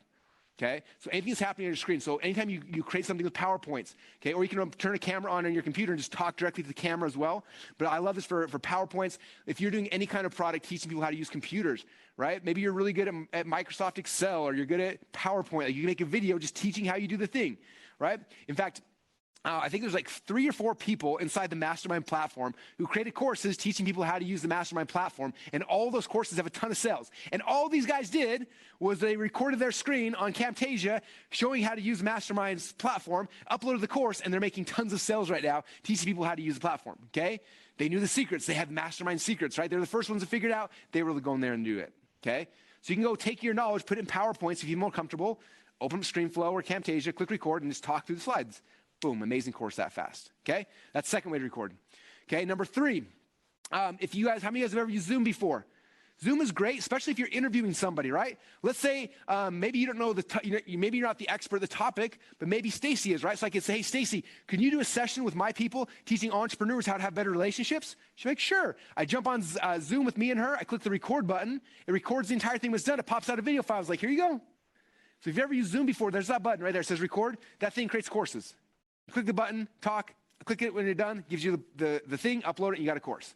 Okay? So anything's happening on your screen. So anytime you create something with PowerPoints, okay, or you can turn a camera on your computer and just talk directly to the camera as well. But I love this for PowerPoints. If you're doing any kind of product teaching people how to use computers, right? Maybe you're really good at Microsoft Excel or you're good at PowerPoint. Like you can make a video just teaching how you do the thing, right? In fact, I think there's like 3 or 4 people inside the Mastermind platform who created courses teaching people how to use the Mastermind platform, and all those courses have a ton of sales. And all these guys did was they recorded their screen on Camtasia showing how to use Mastermind's platform, uploaded the course, and they're making tons of sales right now teaching people how to use the platform, okay? They knew the secrets. They had Mastermind secrets, right? They're the first ones to figure it out. They were going there and do it, okay? So you can go take your knowledge, put it in PowerPoints if you're more comfortable, open up StreamFlow or Camtasia, click record, and just talk through the slides. Boom, amazing course that fast, okay? That's the second way to record. Okay, number 3, if you guys, how many of you guys have ever used Zoom before? Zoom is great, especially if you're interviewing somebody, right? Let's say maybe you don't know maybe you're not the expert of the topic, but maybe Stacy is, right? So I could say, hey, Stacy, can you do a session with my people teaching entrepreneurs how to have better relationships? She's like, sure. I jump on Zoom with me and her. I click the record button. It records the entire thing was done. It pops out a video file. I was like, here you go. So if you've ever used Zoom before, there's that button right there. It says record. That thing creates courses. You click the button, talk, click it when you're done, gives you the thing, upload it, and you got a course.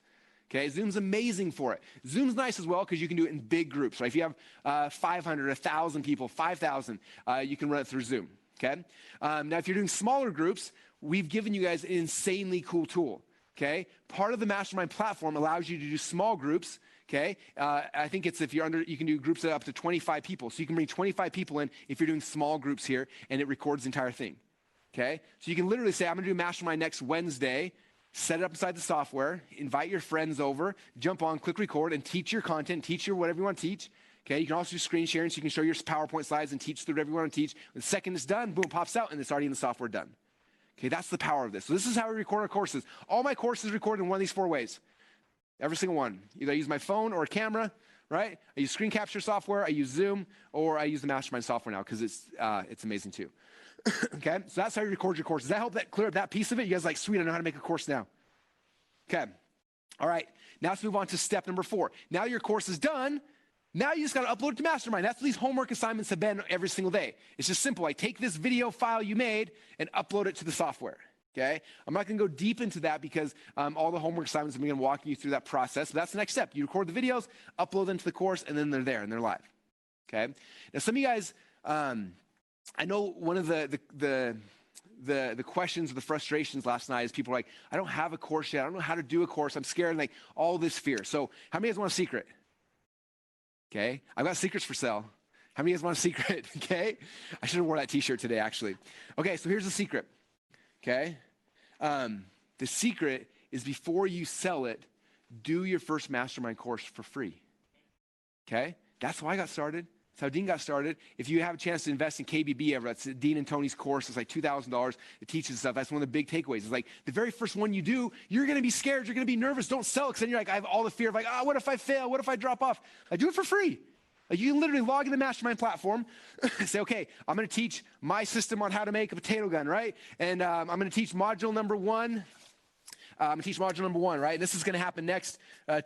Okay, Zoom's amazing for it. Zoom's nice as well because you can do it in big groups, right? If you have 500, 1,000 people, 5,000, you can run it through Zoom, okay? Now, if you're doing smaller groups, we've given you guys an insanely cool tool, okay? Part of the Mastermind platform allows you to do small groups, okay? I think it's if you're you can do groups of up to 25 people. So you can bring 25 people in if you're doing small groups here, and it records the entire thing, okay? So you can literally say, I'm going to do Mastermind next Wednesday, set it up inside the software, invite your friends over, jump on, click record, and teach your content, teach your whatever you want to teach. Okay, you can also do screen sharing so you can show your PowerPoint slides and teach through whatever you want to teach. The second it's done, boom, pops out, and it's already in the software done. Okay, that's the power of this. So this is how we record our courses. All my courses recorded in one of these 4 ways. Every single one. Either I use my phone or a camera, right? I use screen capture software, I use Zoom, or I use the Mastermind software now because it's amazing too. Okay, so that's how you record your courses. Does that help clear up that piece of it? You guys are like, sweet, I know how to make a course now. Okay, all right, now let's move on to step number 4. Now your course is done. Now you just got to upload it to Mastermind. That's what these homework assignments have been every single day. It's just simple. I take this video file you made and upload it to the software. Okay, I'm not going to go deep into that because all the homework assignments, I'm going to walk you through that process. But that's the next step. You record the videos, upload them to the course, and then they're there and they're live. Okay, now some of you guys, I know one of the questions or the frustrations last night is people are like, I don't have a course yet. I don't know how to do a course. I'm scared, and like all this fear. So how many of you guys want a secret? Okay, I've got secrets for sale. How many of you guys want a secret? Okay, I should have worn that t-shirt today, actually. Okay, so here's the secret. Okay, the secret is before you sell it, do your first Mastermind course for free. Okay, that's how I got started. That's how Dean got started. If you have a chance to invest in KBB ever, that's Dean and Tony's course. It's like $2,000. It teaches stuff. That's one of the big takeaways. It's like the very first one you do, you're going to be scared. You're going to be nervous. Don't sell it because then you're like, I have all the fear of like, what if I fail? What if I drop off? I do it for free. Like you can literally log in the Mastermind platform, say, okay, I'm going to teach my system on how to make a potato gun, right? And I'm going to teach module number 1. I'm going to teach module number 1, right? This is going to happen next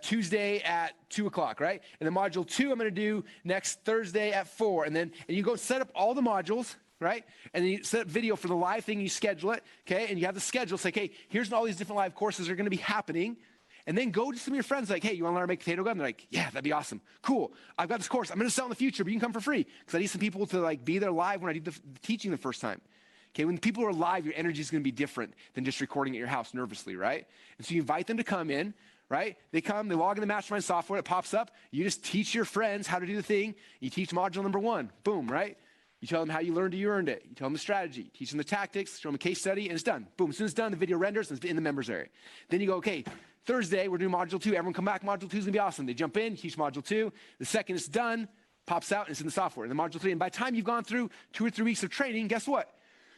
Tuesday at 2 o'clock, right? And then module 2, I'm going to do next Thursday at 4. And you go set up all the modules, right? And then you set up video for the live thing, you schedule it, okay? And you have the schedule. It's like, hey, here's all these different live courses are going to be happening. And then go to some of your friends like, hey, you want to learn how to make a potato gun? They're like, yeah, that'd be awesome. Cool. I've got this course. I'm going to sell in the future, but you can come for free because I need some people to like be there live when I do the teaching the first time. Okay, when people are live, your energy is going to be different than just recording at your house nervously, right? And so you invite them to come in, right? They come, they log in the Mastermind software, it pops up. You just teach your friends how to do the thing. You teach module number 1, boom, right? You tell them how you learned it, you earned it. You tell them the strategy, teach them the tactics, show them a case study, and it's done. Boom, as soon as it's done, the video renders and it's in the members area. Then you go, okay, Thursday, we're doing module 2. Everyone come back, module 2 is going to be awesome. They jump in, teach module 2. The second it's done, pops out, and it's in the software. And then module 3, and by the time you've gone through 2 or 3 weeks of training, guess what?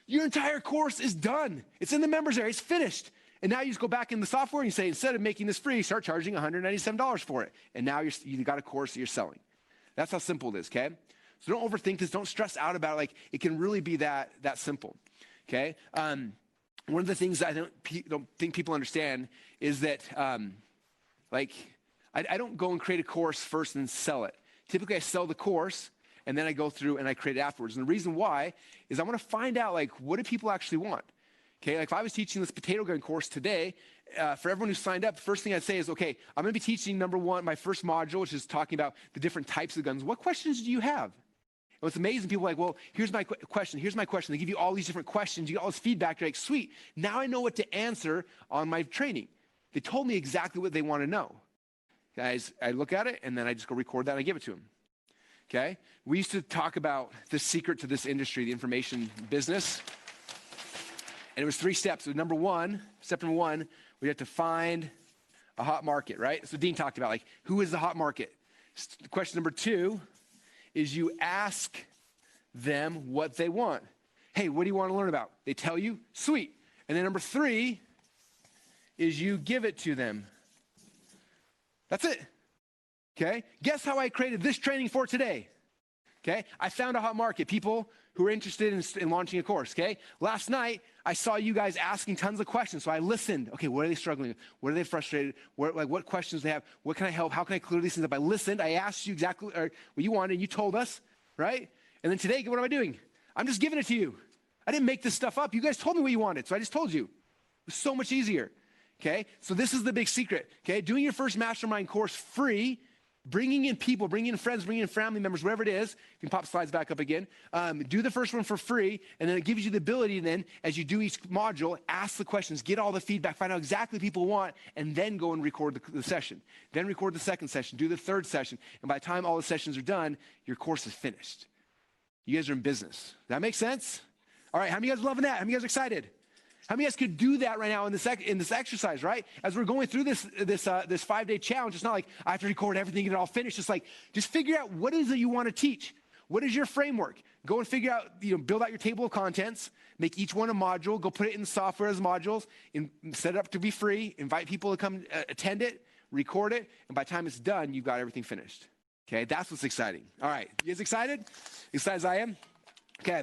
Your entire course is done. It's in the members area. It's finished. And now you just go back in the software and you say, instead of making this free, start charging $197 for it. And now you got a course that you're selling. That's how simple it is, okay? So don't overthink this. Don't stress out about it. Like, it can really be that simple, okay? One of the things I don't think people understand is that, I don't go and create a course first and then sell it. Typically, I sell the course, and then I go through and I create it afterwards. And the reason why is I want to find out, like, what do people actually want? Okay, like if I was teaching this potato gun course today, for everyone who signed up, the first thing I'd say is, okay, I'm going to be teaching number 1, my first module, which is talking about the different types of guns. What questions do you have? And what's amazing, people are like, well, here's my question, here's my question. They give you all these different questions. You get all this feedback. You're like, sweet, now I know what to answer on my training. They told me exactly what they want to know. Guys, I look at it, and then I just go record that, and I give it to them. Okay? We used to talk about the secret to this industry, the information business. And it was 3 steps. So step number 1, we have to find a hot market, right? So Dean talked about, like, who is the hot market? Question number 2 is you ask them what they want. Hey, what do you want to learn about? They tell you, sweet. And then number 3 is you give it to them. That's it. Okay? Guess how I created this training for today? Okay? I found a hot market, people who are interested in launching a course. Okay? Last night, I saw you guys asking tons of questions, so I listened. Okay, what are they struggling with? What are they frustrated? What questions they have? What can I help? How can I clear these things up? I listened. I asked you exactly what you wanted, and you told us, right? And then today, what am I doing? I'm just giving it to you. I didn't make this stuff up. You guys told me what you wanted, so I just told you. It was so much easier. Okay? So this is the big secret. Okay? Doing your first mastermind course free, bringing in people, bringing in friends, bringing in family members, wherever it is. You can pop slides back up again. Do the first one for free, and then it gives you the ability then, as you do each module, ask the questions, get all the feedback, find out exactly what people want, and then go and record the session. Then record the second session, do the third session, and by the time all the sessions are done, your course is finished. You guys are in business. Does that make sense? All right, how many of you guys are loving that? How many of you guys are excited? How many of you guys could do that right now in this exercise, right? As we're going through this 5-day challenge, it's not like I have to record everything and get it all finished. It's like, just figure out what is it you want to teach. What is your framework? Go and figure out, build out your table of contents, make each one a module, go put it in the software as modules, and set it up to be free, invite people to come attend it, record it, and by the time it's done, you've got everything finished. Okay, that's what's exciting. All right, you guys excited? Excited as I am? Okay,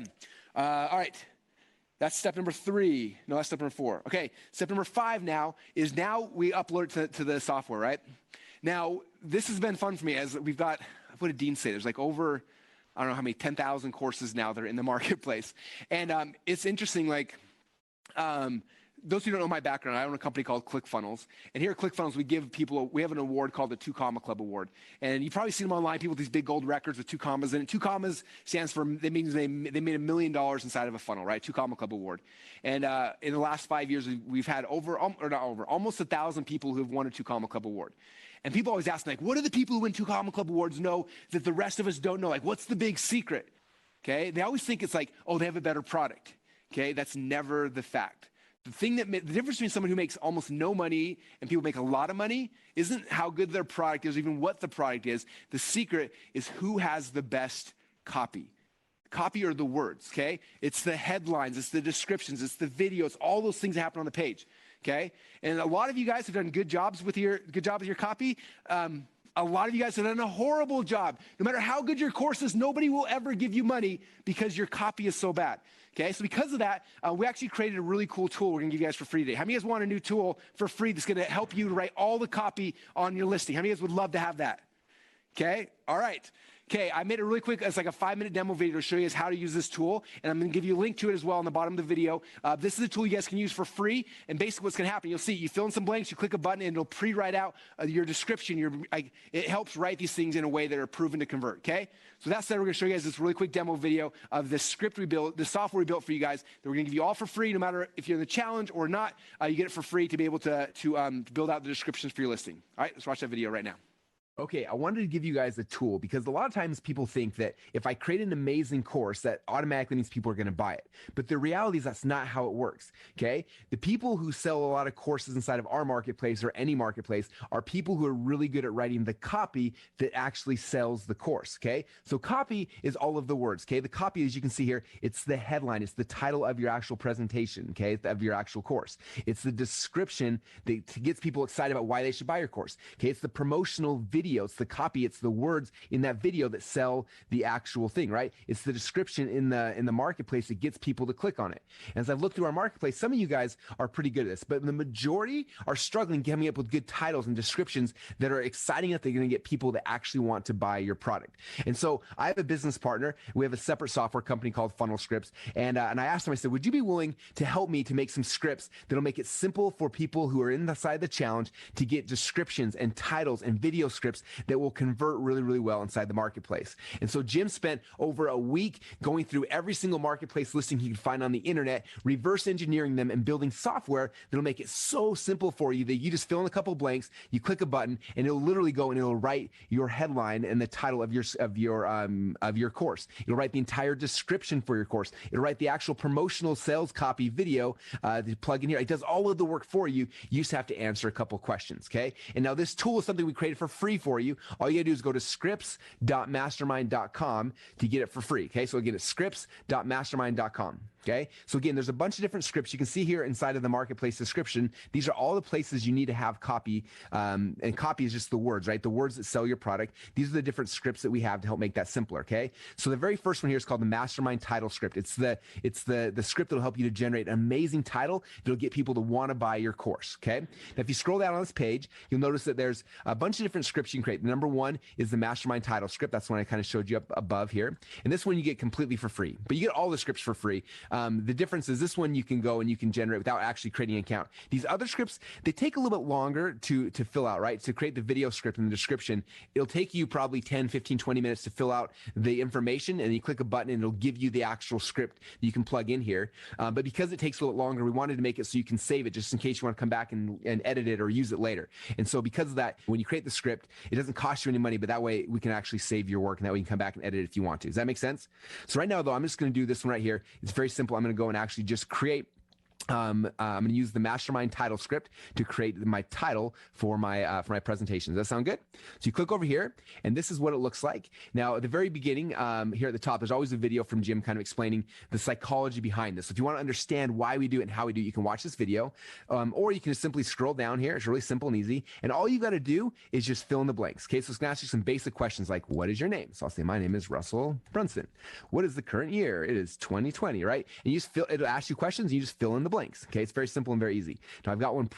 all right. That's step number 3. No, that's step number 4. Okay, step number 5 now is we upload it to the software, right? Now, this has been fun for me as we've got, what did Dean say? There's like over, I don't know how many, 10,000 courses now that are in the marketplace. And it's interesting, those who don't know my background, I own a company called ClickFunnels. And here at ClickFunnels, we have an award called the 2 Comma Club Award. And you've probably seen them online, people with these big gold records with 2 commas. And 2 commas stands for, that means they made $1 million inside of a funnel, right? 2 Comma Club Award. And in the last 5 years, we've had almost 1,000 people who have won a 2 Comma Club Award. And people always ask me, what do the people who win 2 Comma Club Awards know that the rest of us don't know? What's the big secret? Okay? They always think it's they have a better product. Okay? That's never the fact. The difference between someone who makes almost no money and people make a lot of money isn't how good their product is, or even what the product is. The secret is who has the best copy. Copy are the words, okay? It's the headlines, it's the descriptions, it's the videos, all those things that happen on the page, okay? And a lot of you guys have done good jobs with your copy. A lot of you guys have done a horrible job. No matter how good your course is, nobody will ever give you money because your copy is so bad. Okay, so because of that, we actually created a really cool tool we're gonna give you guys for free today. How many of you guys want a new tool for free that's gonna help you to write all the copy on your listing? How many of you guys would love to have that? Okay, all right. Okay, I made it really quick. It's like a 5-minute demo video to show you guys how to use this tool, and I'm going to give you a link to it as well on the bottom of the video. This is a tool you guys can use for free, and basically what's going to happen, you'll see, you fill in some blanks, you click a button, and it'll pre-write out your description. It helps write these things in a way that are proven to convert, okay? So that said, we're going to show you guys this really quick demo video of the script we built, the software we built for you guys that we're going to give you all for free, no matter if you're in the challenge or not. You get it for free to be able to build out the descriptions for your listing. All right, let's watch that video right now. Okay, I wanted to give you guys a tool because a lot of times people think that if I create an amazing course, that automatically means people are going to buy it. But the reality is that's not how it works, okay? The people who sell a lot of courses inside of our marketplace or any marketplace are people who are really good at writing the copy that actually sells the course, okay? So copy is all of the words, okay? The copy, as you can see here, it's the headline, it's the title of your actual presentation, okay, of your actual course. It's the description that gets people excited about why they should buy your course, okay? It's the promotional video. It's the copy, it's the words in that video that sell the actual thing, right? It's the description in the marketplace that gets people to click on it. And as I've looked through our marketplace, some of you guys are pretty good at this, but the majority are struggling coming up with good titles and descriptions that are exciting enough that they're going to get people that actually want to buy your product. And so I have a business partner. We have a separate software company called Funnel Scripts. And I asked him, I said, would you be willing to help me to make some scripts that'll make it simple for people who are inside the challenge to get descriptions and titles and video scripts that will convert really, really well inside the marketplace. And so Jim spent over a week going through every single marketplace listing he could find on the internet, reverse engineering them and building software that'll make it so simple for you that you just fill in a couple blanks, you click a button, and it'll literally go and it'll write your headline and the title of your course. It'll write the entire description for your course. It'll write the actual promotional sales copy video to plug in here. It does all of the work for you. You just have to answer a couple questions, okay? And now this tool is something we created for free for you. All you gotta do is go to scripts.mastermind.com to get it for free. Okay, so again, it's scripts.mastermind.com. Okay, so again, there's a bunch of different scripts you can see here inside of the marketplace description. These are all the places you need to have copy, and copy is just the words, right? The words that sell your product. These are the different scripts that we have to help make that simpler. Okay, so the very first one here is called the Mastermind Title Script. It's the script that'll help you to generate an amazing title that'll get people to want to buy your course. Okay, now if you scroll down on this page, you'll notice that there's a bunch of different scripts you can create. The number one is the Mastermind Title Script. That's one I kind of showed you up above here, and this one you get completely for free, but you get all the scripts for free. The difference is this one you can go and you can generate without actually creating an account. These other scripts, they take a little bit longer to fill out, right? To create the video script in the description, it'll take you probably 10, 15, 20 minutes to fill out the information, and you click a button and it'll give you the actual script that you can plug in here. But because it takes a little longer, we wanted to make it so you can save it just in case you want to come back and edit it or use it later. And so because of that, when you create the script, it doesn't cost you any money, but that way we can actually save your work, and that way you can come back and edit it if you want to. Does that make sense? So right now, though, I'm just going to do this one right here. It's very simple. I'm going to go and actually just create I'm going to use the Mastermind Title Script to create my title for my presentation. Does that sound good? So you click over here, and this is what it looks like. Now, at the very beginning, here at the top, there's always a video from Jim kind of explaining the psychology behind this. So if you want to understand why we do it and how we do it, you can watch this video, or you can just simply scroll down here. It's really simple and easy, and all you got to do is just fill in the blanks. Okay, so it's going to ask you some basic questions like, what is your name? So I'll say, my name is Russell Brunson. What is the current year? It is 2020, right? And you just it'll ask you questions, and you just fill in the blanks. Okay, it's very simple and very easy. Now I've got one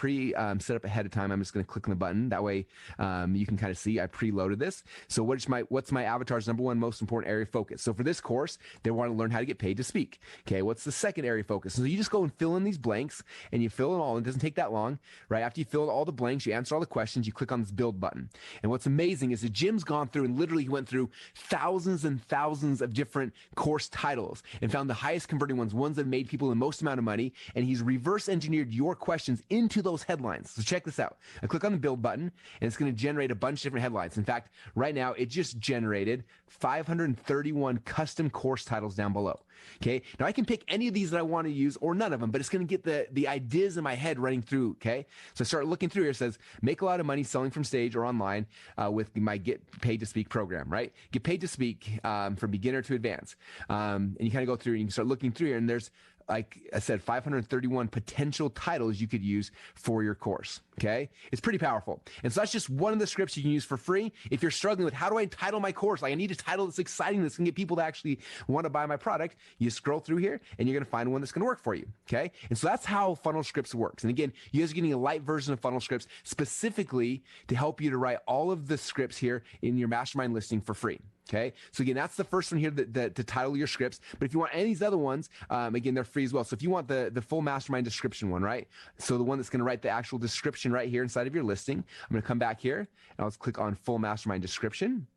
set up ahead of time. I'm just going to click on the button. That way you can kind of see I preloaded this. So what's my avatar's number one most important area of focus? So for this course, they want to learn how to get paid to speak. Okay, what's the second area of focus? So you just go and fill in these blanks, and you fill in all. It doesn't take that long, right? After you fill in all the blanks, you answer all the questions, you click on this build button. And what's amazing is that Jim's gone through and literally he went through thousands and thousands of different course titles and found the highest converting ones that made people the most amount of money, and he's reverse engineered your questions into those headlines. So check this out. I click on the build button, and it's going to generate a bunch of different headlines. In fact, right now it just generated 531 custom course titles down below. Okay, now I can pick any of these that I want to use or none of them, but it's going to get the ideas in my head running through. Okay, so I start looking through here. It says make a lot of money selling from stage or online with my Get Paid to Speak program, right? Get Paid to Speak from beginner to advanced, and you kind of go through and you can start looking through here, and there's, like I said, 531 potential titles you could use for your course. Okay, it's pretty powerful. And so that's just one of the scripts you can use for free. If you're struggling with how do I title my course, like I need a title that's exciting, that's gonna get people to actually want to buy my product, you scroll through here and you're gonna find one that's gonna work for you. Okay, and so that's how Funnel Scripts works. And again, you guys are getting a light version of Funnel Scripts specifically to help you to write all of the scripts here in your mastermind listing for free. Okay, so again, that's the first one here to title your scripts. But if you want any of these other ones, again, they're free as well. So if you want the full mastermind description one, right? So the one that's going to write the actual description right here inside of your listing, I'm going to come back here and I'll click on full mastermind description.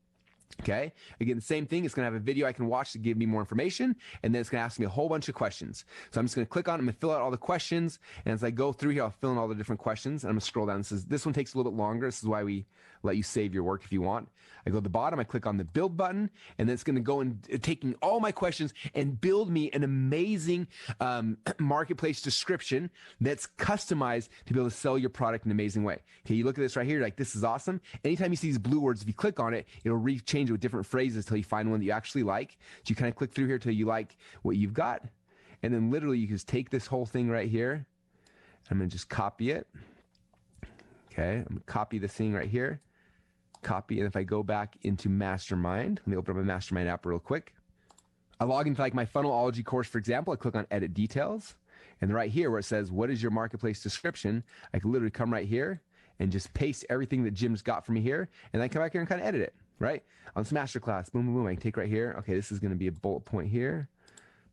Okay, again, the same thing. It's going to have a video I can watch to give me more information, and then it's going to ask me a whole bunch of questions. So I'm just going to click on it. I'm going to fill out all the questions, and as I go through here, I'll fill in all the different questions, and I'm going to scroll down. This one takes a little bit longer. This is why we let you save your work if you want. I go to the bottom, I click on the build button, and then it's going to go and taking all my questions and build me an amazing marketplace description that's customized to be able to sell your product in an amazing way. Okay, you look at this right here, like this is awesome. Anytime you see these blue words, if you click on it, it'll change it with different phrases till you find one that you actually like. So you kind of click through here till you like what you've got, and then literally you can just take this whole thing right here. I'm going to just copy it. Okay, I'm going to copy this thing right here. Copy, and if I go back into Mastermind, let me open up my Mastermind app real quick. I log into like my Funnelology course, for example. I click on Edit Details, and right here where it says, what is your marketplace description? I can literally come right here and just paste everything that Jim's got for me here, and then come back here and kind of edit it, right? On this masterclass, boom, boom, boom. I can take right here. Okay, this is going to be a bullet point here.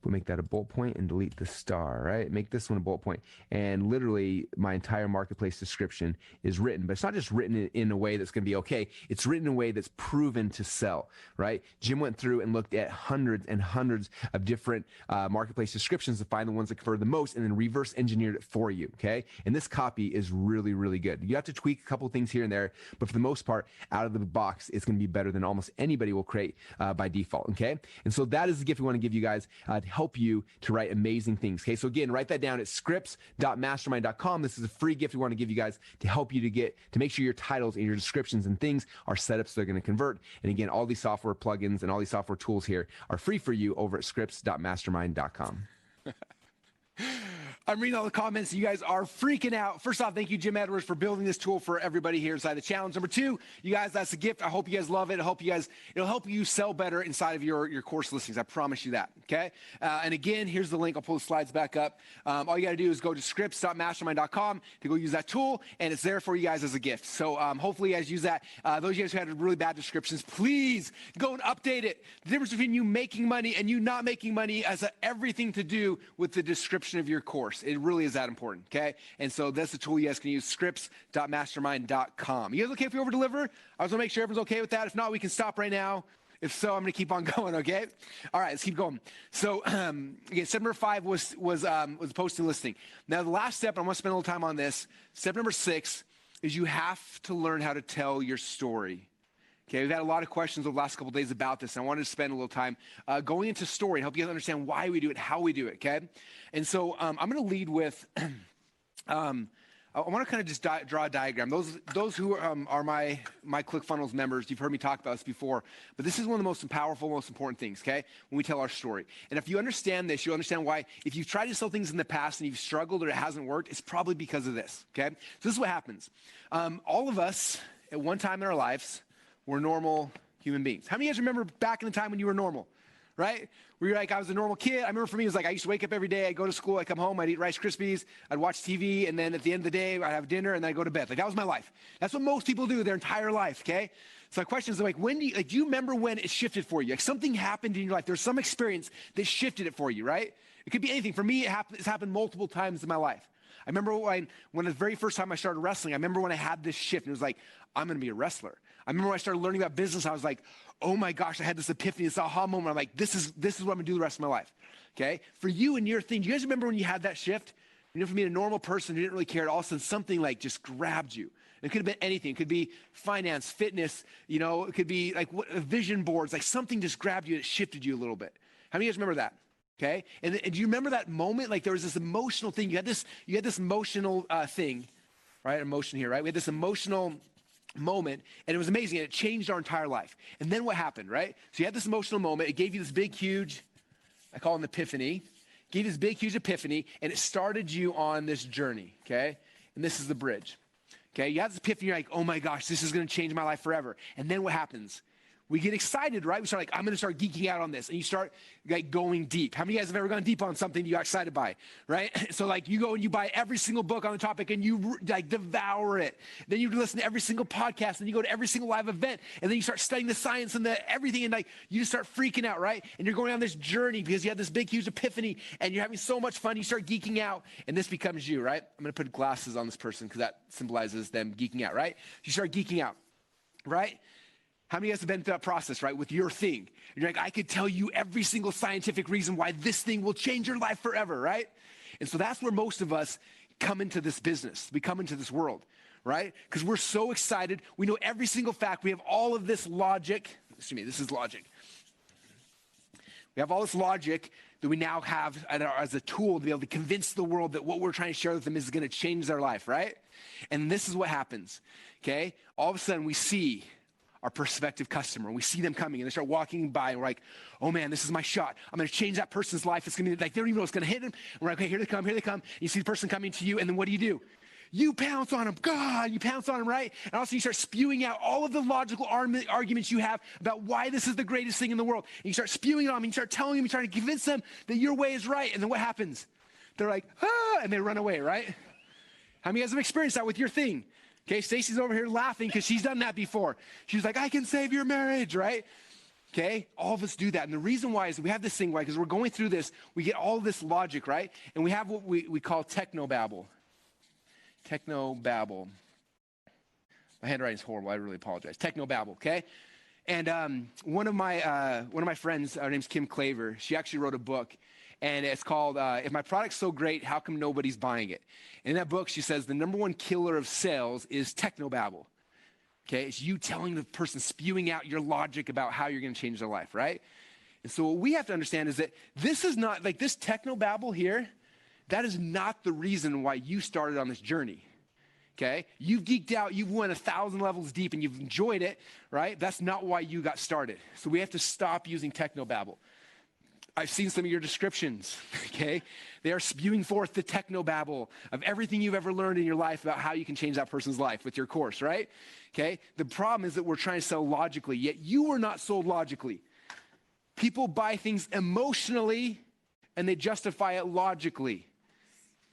We'll make that a bullet point and delete the star, right? Make this one a bullet point. And literally my entire marketplace description is written, but it's not just written in a way that's going to be okay. It's written in a way that's proven to sell, right? Jim went through and looked at hundreds and hundreds of different marketplace descriptions to find the ones that convert the most, and then reverse engineered it for you, okay? And this copy is really, really good. You have to tweak a couple things here and there, but for the most part, out of the box, it's going to be better than almost anybody will create by default, okay? And so that is the gift we want to give you guys to help you to write amazing things. Okay, so again, write that down at scripts.mastermind.com. This is a free gift we want to give you guys to help you to make sure your titles and your descriptions and things are set up so they're going to convert. And again, all these software plugins and all these software tools here are free for you over at scripts.mastermind.com. I'm reading all the comments. You guys are freaking out. First off, thank you, Jim Edwards, for building this tool for everybody here inside the challenge. Number two, you guys, that's a gift. I hope you guys love it. It'll help you sell better inside of your course listings. I promise you that, okay? And again, here's the link. I'll pull the slides back up. All you got to do is go to scripts.mastermind.com to go use that tool, and it's there for you guys as a gift. So hopefully you guys use that. Those of you guys who had really bad descriptions, please go and update it. The difference between you making money and you not making money has everything to do with the description of your course. It really is that important, okay? And so that's the tool you guys can use, scripts.mastermind.com. You guys okay if we over-deliver? I just want to make sure everyone's okay with that. If not, we can stop right now. If so, I'm going to keep on going, okay? All right, let's keep going. So, again, step number 5 was posting listing. Now, the last step, and I want to spend a little time on this, step number 6 is you have to learn how to tell your story. Okay, we've had a lot of questions over the last couple of days about this, and I wanted to spend a little time going into story and help you guys understand why we do it, how we do it, okay? And so I'm going to lead with, I want to kind of just draw a diagram. Those who are my ClickFunnels members, you've heard me talk about this before, but this is one of the most powerful, most important things, okay, when we tell our story. And if you understand this, you'll understand why if you've tried to sell things in the past and you've struggled or it hasn't worked, it's probably because of this, okay? So this is what happens. All of us, at one time in our lives, we're normal human beings. How many of you guys remember back in the time when you were normal, right? Where you're like, I was a normal kid. I remember for me, it was like I used to wake up every day. I'd go to school. I'd come home. I'd eat Rice Krispies. I'd watch TV. And then at the end of the day, I'd have dinner and then I'd go to bed. Like that was my life. That's what most people do their entire life, okay? So my question is like, do you remember when it shifted for you? Like something happened in your life. There's some experience that shifted it for you, right? It could be anything. For me, it's happened multiple times in my life. I remember when the very first time I started wrestling, I remember when I had this shift and it was like, I'm going to be a wrestler. I remember when I started learning about business, I was like, oh my gosh, I had this epiphany, this aha moment. I'm like, this is what I'm going to do the rest of my life, okay? For you and your thing, do you guys remember when you had that shift? You know, for me, a normal person who didn't really care, all of a sudden something like just grabbed you. It could have been anything. It could be finance, fitness, you know, it could be like vision boards, like something just grabbed you and it shifted you a little bit. How many of you guys remember that? Okay, and do you remember that moment? Like there was this emotional thing. You had this emotional thing, right? Emotion here, right? We had this emotional moment, and it was amazing, and it changed our entire life. And then what happened, right? So you had this emotional moment. It gave you this big, huge, I call it an epiphany. Gave you this big, huge epiphany, and it started you on this journey, okay? And this is the bridge, okay? You have this epiphany, you're like, oh my gosh, this is going to change my life forever. And then what happens? We get excited, right? We start like, I'm going to start geeking out on this. And you start like going deep. How many of you guys have ever gone deep on something you got excited by, right? So like you go and you buy every single book on the topic and you like devour it. Then you listen to every single podcast and you go to every single live event. And then you start studying the science and everything. And like you just start freaking out, right? And you're going on this journey because you had this big, huge epiphany and you're having so much fun. You start geeking out and this becomes you, right? I'm going to put glasses on this person because that symbolizes them geeking out, right? You start geeking out, right? How many of you guys have been through that process, right, with your thing? And you're like, I could tell you every single scientific reason why this thing will change your life forever, right? And so that's where most of us come into this business. We come into this world, right? Because we're so excited. We know every single fact. We have all of this logic. Excuse me, this is logic. We have all this logic that we now have as a tool to be able to convince the world that what we're trying to share with them is going to change their life, right? And this is what happens, okay? All of a sudden we see our prospective customer. We see them coming and they start walking by and we're like, oh man, this is my shot. I'm going to change that person's life. It's going to be like, they don't even know it's going to hit them. And we're like, okay, here they come, here they come. And you see the person coming to you and then what do? You pounce on them. God, you pounce on them, right? And also you start spewing out all of the logical arguments you have about why this is the greatest thing in the world. And you start spewing it on them. And you start telling them, you're trying to convince them that your way is right. And then what happens? They're like, and they run away, right? How many of you guys have experienced that with your thing? Okay, Stacy's over here laughing because she's done that before. She's like, I can save your marriage, right? Okay, all of us do that. And the reason why is we have this thing, why? Because we're going through this, we get all this logic, right? And we have what we call technobabble. Technobabble. My handwriting is horrible. I really apologize. Technobabble, okay? And one of my friends, her name's Kim Claver, she actually wrote a book. And it's called, If My Product's So Great, How Come Nobody's Buying It? And in that book, she says the number one killer of sales is technobabble. Okay, it's you telling the person, spewing out your logic about how you're going to change their life, right? And so what we have to understand is that this is not, like this technobabble here, that is not the reason why you started on this journey, okay? You've geeked out, you've went 1,000 levels deep and you've enjoyed it, right? That's not why you got started. So we have to stop using technobabble. I've seen some of your descriptions, okay? They are spewing forth the technobabble of everything you've ever learned in your life about how you can change that person's life with your course, right? Okay? The problem is that we're trying to sell logically, yet you were not sold logically. People buy things emotionally and they justify it logically.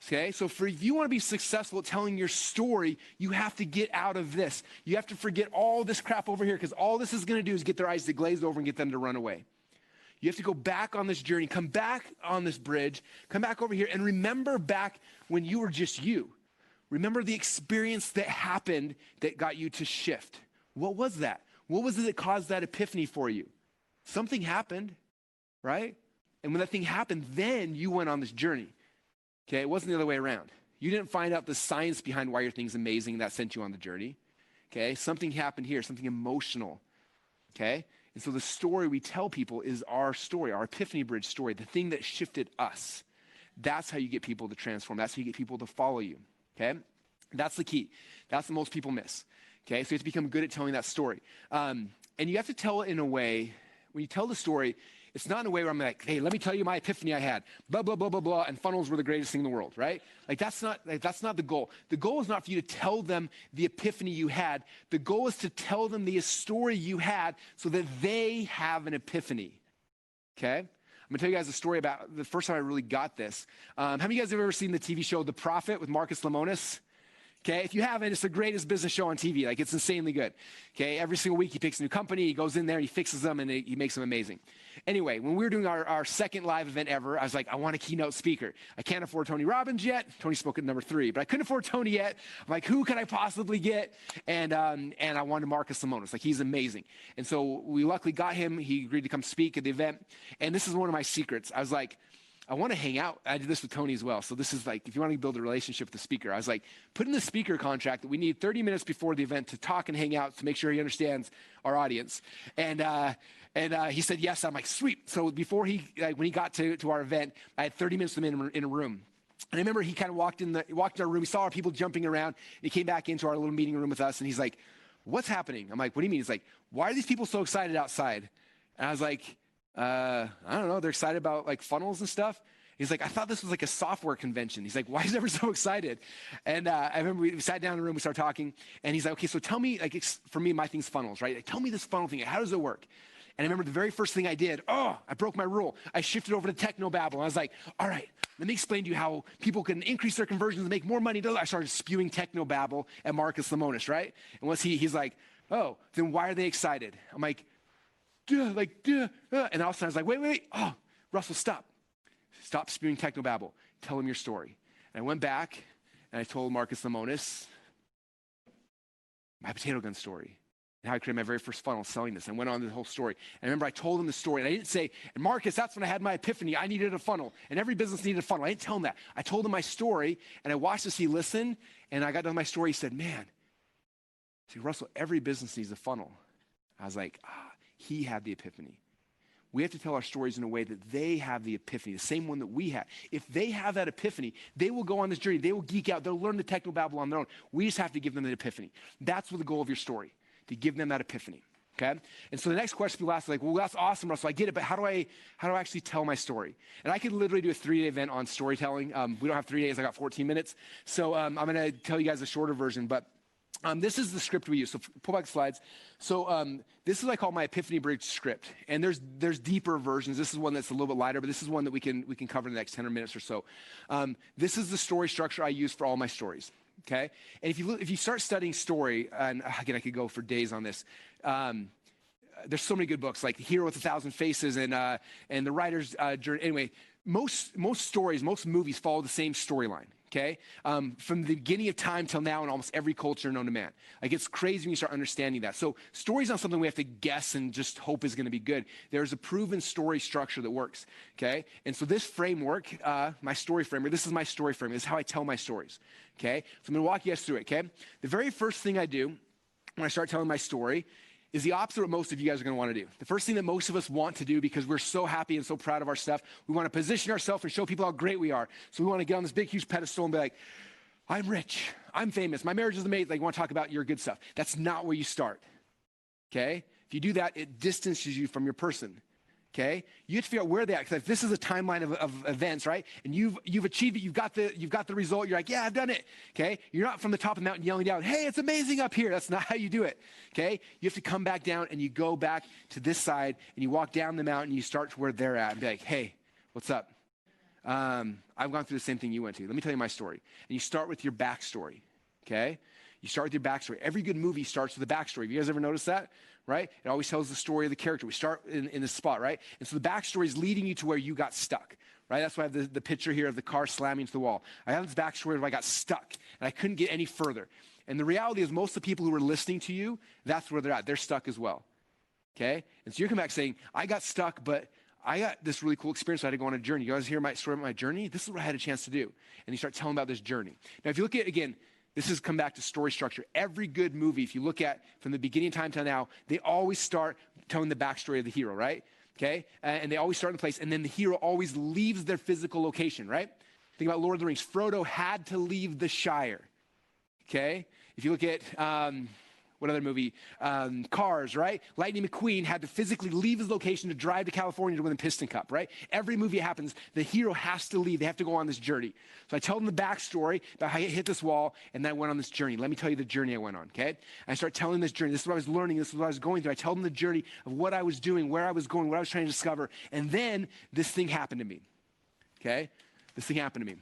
Okay, so if you want to be successful at telling your story, you have to get out of this. You have to forget all this crap over here, because all this is going to do is get their eyes to glaze over and get them to run away. You have to go back on this journey, come back on this bridge, come back over here and remember back when you were just you. Remember the experience that happened that got you to shift. What was that? What was it that caused that epiphany for you? Something happened, right? And when that thing happened, then you went on this journey. Okay, it wasn't the other way around. You didn't find out the science behind why your thing's amazing that sent you on the journey. Okay, something happened here, something emotional. Okay, and so the story we tell people is our story, our Epiphany Bridge story, the thing that shifted us. That's how you get people to transform. That's how you get people to follow you. Okay, that's the key. That's the most people miss. Okay, so you have to become good at telling that story. And you have to tell it in a way, when you tell the story, it's not in a way where I'm like, hey, let me tell you my epiphany I had, blah, blah, blah, blah, blah, and funnels were the greatest thing in the world, right? Like that's not the goal. The goal is not for you to tell them the epiphany you had. The goal is to tell them the story you had so that they have an epiphany, okay? I'm gonna tell you guys a story about the first time I really got this. How many of you guys have ever seen the TV show The Prophet with Marcus Lemonis? Okay, if you haven't, it's the greatest business show on TV. Like, it's insanely good. Okay, every single week he picks a new company, he goes in there, he fixes them, and he makes them amazing. Anyway, when we were doing our second live event ever, I was like, I want a keynote speaker. I can't afford Tony Robbins yet. Tony spoke at number 3, but I couldn't afford Tony yet. I'm like, who can I possibly get? And I wanted Marcus Lemonis. Like, he's amazing. And so we luckily got him. He agreed to come speak at the event. And this is one of my secrets. I was like, I want to hang out. I did this with Tony as well. So this is like, if you want to build a relationship with the speaker, I was like, put in the speaker contract that we need 30 minutes before the event to talk and hang out to make sure he understands our audience. And he said yes. I'm like, sweet. So before when he got to our event, I had 30 minutes with him in a room. And I remember he kind of walked in our room. He saw our people jumping around. And he came back into our little meeting room with us. And he's like, what's happening? I'm like, what do you mean? He's like, why are these people so excited outside? And I was like, I don't know. They're excited about like funnels and stuff. He's like, I thought this was like a software convention. He's like, why is everyone so excited? And I remember we sat down in the room, we started talking, and he's like, okay, so tell me, like, for me, my thing's funnels, right? Like, tell me this funnel thing. How does it work? And I remember the very first thing I did, I broke my rule. I shifted over to technobabble. I was like, all right, let me explain to you how people can increase their conversions and make more money. I started spewing technobabble at Marcus Lemonis, right? And once he's like, oh, then why are they excited? I'm like, duh. And all of a sudden I was like, wait. Oh, Russell, stop. Stop spewing technobabble. Tell him your story. And I went back and I told Marcus Lemonis my potato gun story and how I created my very first funnel selling this. I went on the whole story. And I remember I told him the story. And I didn't say, and Marcus, that's when I had my epiphany. I needed a funnel. And every business needed a funnel. I didn't tell him that. I told him my story. And I watched as he listened. And I got done with my story. He said, man, see, Russell, every business needs a funnel. I was like, he had the epiphany. We have to tell our stories in a way that they have the epiphany, the same one that we had. If they have that epiphany, they will go on this journey. They will geek out. They'll learn the technobabble on their own. We just have to give them the epiphany. That's what the goal of your story, to give them that epiphany, okay? And so the next question people ask is like, well, that's awesome, Russell. I get it, but how do I actually tell my story? And I could literally do a 3-day event on storytelling. We don't have 3 days. I got 14 minutes. So I'm going to tell you guys a shorter version, but this is the script we use. So pull back the slides. So this is what I call my Epiphany Bridge script. And there's deeper versions. This is one that's a little bit lighter, but this is one that we can cover in the next 10 minutes or so. This is the story structure I use for all my stories. Okay. And if you start studying story, and again, I could go for days on this. There's so many good books like The Hero with 1,000 Faces and The Writer's Journey. Anyway, most stories, most movies follow the same storyline. Okay, from the beginning of time till now in almost every culture known to man. Like, it's crazy when you start understanding that. So story's not something we have to guess and just hope is going to be good. There's a proven story structure that works, okay? And so this framework, my story framework, this is my story framework. This is how I tell my stories, okay? So I'm going to walk you guys through it, okay? The very first thing I do when I start telling my story is the opposite of what most of you guys are going to want to do. The first thing that most of us want to do, because we're so happy and so proud of our stuff, we want to position ourselves and show people how great we are. So we want to get on this big, huge pedestal and be like, I'm rich, I'm famous, my marriage is amazing. Like, you want to talk about your good stuff. That's not where you start, okay? If you do that, it distances you from your person, okay? You have to figure out where they are, because if this is a timeline of events, right? And you've achieved it, you've got the result, you're like, yeah, I've done it, okay? You're not from the top of the mountain yelling down, hey, it's amazing up here. That's not how you do it, okay? You have to come back down and you go back to this side and you walk down the mountain and you start to where they're at and be like, hey, what's up? I've gone through the same thing you went to. Let me tell you my story. And you start with your backstory, okay? You start with your backstory. Every good movie starts with a backstory. Have you guys ever noticed that? Right? It always tells the story of the character. We start in this spot, right? And so the backstory is leading you to where you got stuck, right? That's why I have the picture here of the car slamming into the wall. I have this backstory where I got stuck and I couldn't get any further. And the reality is most of the people who are listening to you, that's where they're at. They're stuck as well, okay? And so you're coming back saying, I got stuck, but I got this really cool experience. So I had to go on a journey. You guys hear my story about my journey? This is what I had a chance to do. And you start telling about this journey. Now, if you look at, again, this has come back to story structure. Every good movie, if you look at from the beginning of time till now, they always start telling the backstory of the hero, right? Okay? And they always start in place, and then the hero always leaves their physical location, right? Think about Lord of the Rings. Frodo had to leave the Shire, okay? If you look at, what other movie? Cars, right? Lightning McQueen had to physically leave his location to drive to California to win the Piston Cup, right? Every movie happens, the hero has to leave. They have to go on this journey. So I tell them the backstory about how I hit this wall, and then I went on this journey. Let me tell you the journey I went on, okay? I start telling this journey. This is what I was learning. This is what I was going through. I tell them the journey of what I was doing, where I was going, what I was trying to discover. And then this thing happened to me, okay? This thing happened to me.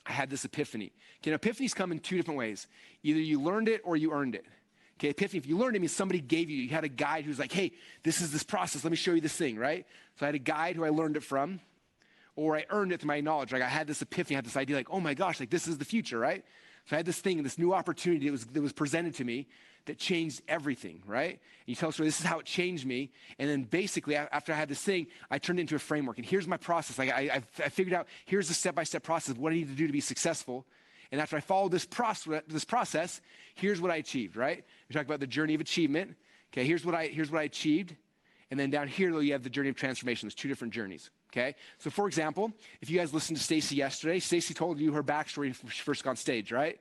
I had this epiphany. Okay, now epiphanies come in two different ways. Either you learned it or you earned it. Okay, epiphany, if you learned it, means somebody gave you had a guide who's like, hey, this is this process. Let me show you this thing, right? So I had a guide who I learned it from, or I earned it through my knowledge. Like I had this epiphany, I had this idea like, oh my gosh, like this is the future, right? So I had this thing, this new opportunity that was presented to me that changed everything, right? And you tell the story, this is how it changed me. And then basically, after I had this thing, I turned it into a framework. And here's my process. Like I figured out, here's the step-by-step process of what I need to do to be successful. And after I followed this process, here's what I achieved, right? We talk about the journey of achievement. Okay, here's what I achieved. And then down here, though, you have the journey of transformation. There's two different journeys, okay? So for example, if you guys listened to Stacy yesterday, Stacy told you her backstory when she first got on stage, right?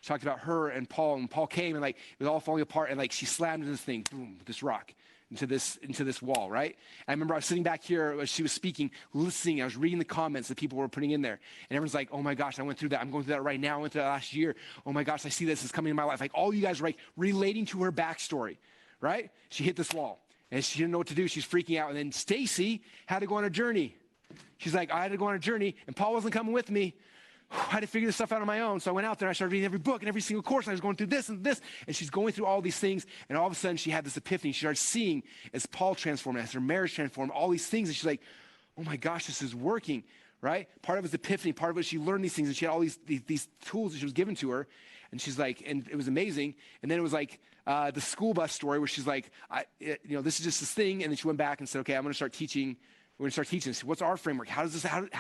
She talked about her and Paul came and like, it was all falling apart and like she slammed into this thing, boom, this rock. Into this wall, right? And I remember I was sitting back here as she was speaking, listening. I was reading the comments that people were putting in there. And everyone's like, oh my gosh, I went through that. I'm going through that right now. I went through that last year. Oh my gosh, I see this is coming in my life. Like all you guys are like relating to her backstory, right? She hit this wall and she didn't know what to do. She's freaking out. And then Stacy had to go on a journey. She's like, I had to go on a journey and Paul wasn't coming with me. I had to figure this stuff out on my own. So I went out there and I started reading every book and every single course. And I was going through this and this. And she's going through all these things. And all of a sudden she had this epiphany. She started seeing as Paul transformed, as her marriage transformed, all these things. And she's like, oh my gosh, this is working, right? Part of it was epiphany. Part of it, she learned these things. And she had all these tools that she was given to her. And she's like, and it was amazing. And then it was like the school bus story where she's like, this is just this thing. And then she went back and said, okay, I'm going to start teaching. We're going to start teaching this. What's our framework? How